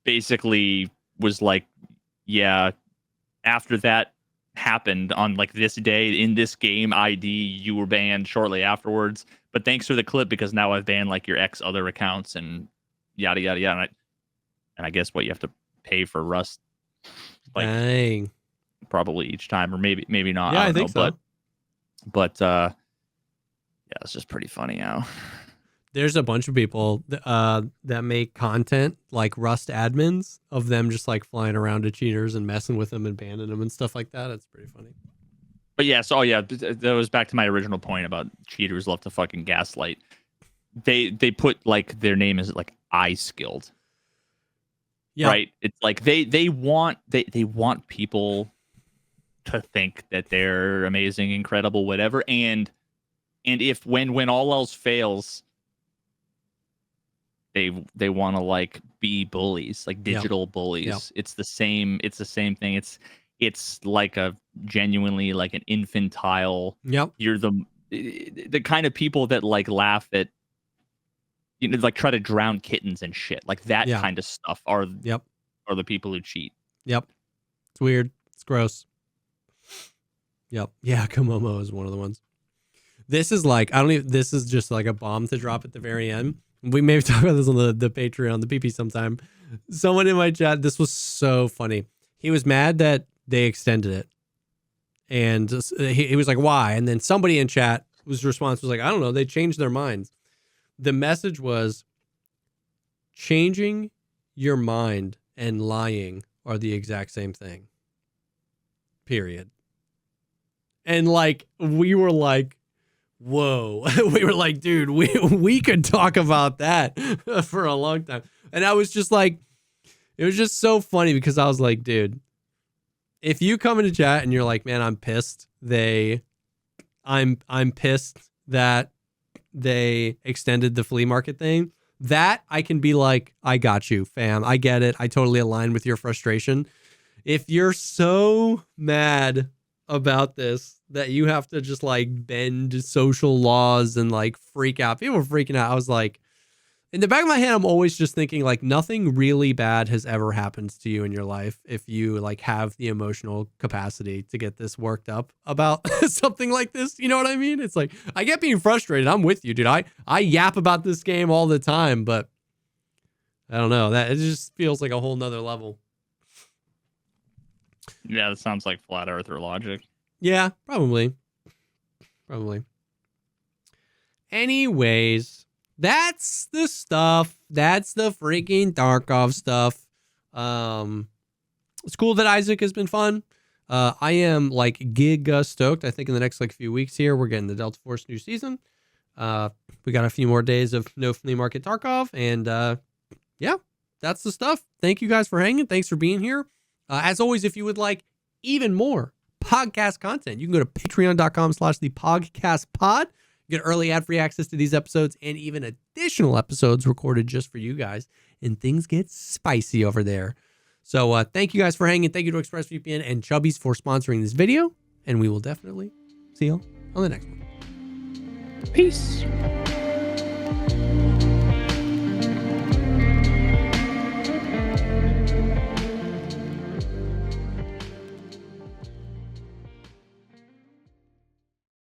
basically was like, yeah, after that happened on like this day in this game ID, you were banned shortly afterwards. But thanks for the clip, because now I've banned like your X other accounts and yada yada yada. And I guess what you have to pay for Rust, like Dang. probably each time, or maybe not. Yeah, I don't think know, so. but yeah, it's just pretty funny how. There's a bunch of people that make content like Rust admins of them just like flying around to cheaters and messing with them and banning them and stuff like that. It's pretty funny. But yeah, so yeah, that was back to my original point about cheaters love to fucking gaslight. They put like their name is like iSkilled. Yeah. Right? It's like they want people to think that they're amazing, incredible, whatever. And if when all else fails, they want to like be bullies, like digital bullies. Yep. It's the same thing. It's like a genuinely like an infantile. Yep. You're the kind of people that like laugh at, you know, like try to drown kittens and shit. Like that kind of stuff are the people who cheat. Yep. It's weird. It's gross. Yep. Yeah, Komomo is one of the ones. This is like, this is just like a bomb to drop at the very end. We maybe talk about this on the Patreon, the PP sometime. Someone in my chat, this was so funny. He was mad that they extended it. And he was like, why? And then somebody in chat response was like, I don't know. They changed their minds. The message was, changing your mind and lying are the exact same thing. Period. And like, we were like, whoa. We were like, dude, we could talk about that for a long time. And I was just like, it was just so funny, because I was like, dude, if you come into chat and you're like, man, I'm pissed I'm pissed that they extended the flea market thing, that I can be like, I got you, fam. I get it. I totally align with your frustration. If you're so mad about this that you have to just like bend social laws and like freak out, people were freaking out. I was like, in the back of my head, I'm always just thinking like, nothing really bad has ever happened to you in your life if you like have the emotional capacity to get this worked up about something like this. You know what I mean? It's like, I get being frustrated. I'm with you, dude. I yap about this game all the time, but I don't know, that it just feels like a whole nother level. Yeah, that sounds like flat earther logic. Yeah, probably. Anyways, that's the stuff. That's the freaking Tarkov stuff. It's cool that Isaac has been fun. I am like giga stoked. I think in the next like few weeks here, we're getting the Delta Force new season. We got a few more days of no flea market Tarkov, and yeah, that's the stuff. Thank you guys for hanging. Thanks for being here. As always, if you would like even more podcast content, you can go to patreon.com/thepogcastpod. Get early ad-free access to these episodes and even additional episodes recorded just for you guys. And things get spicy over there. So thank you guys for hanging. Thank you to ExpressVPN and Chubbies for sponsoring this video. And we will definitely see you on the next one. Peace.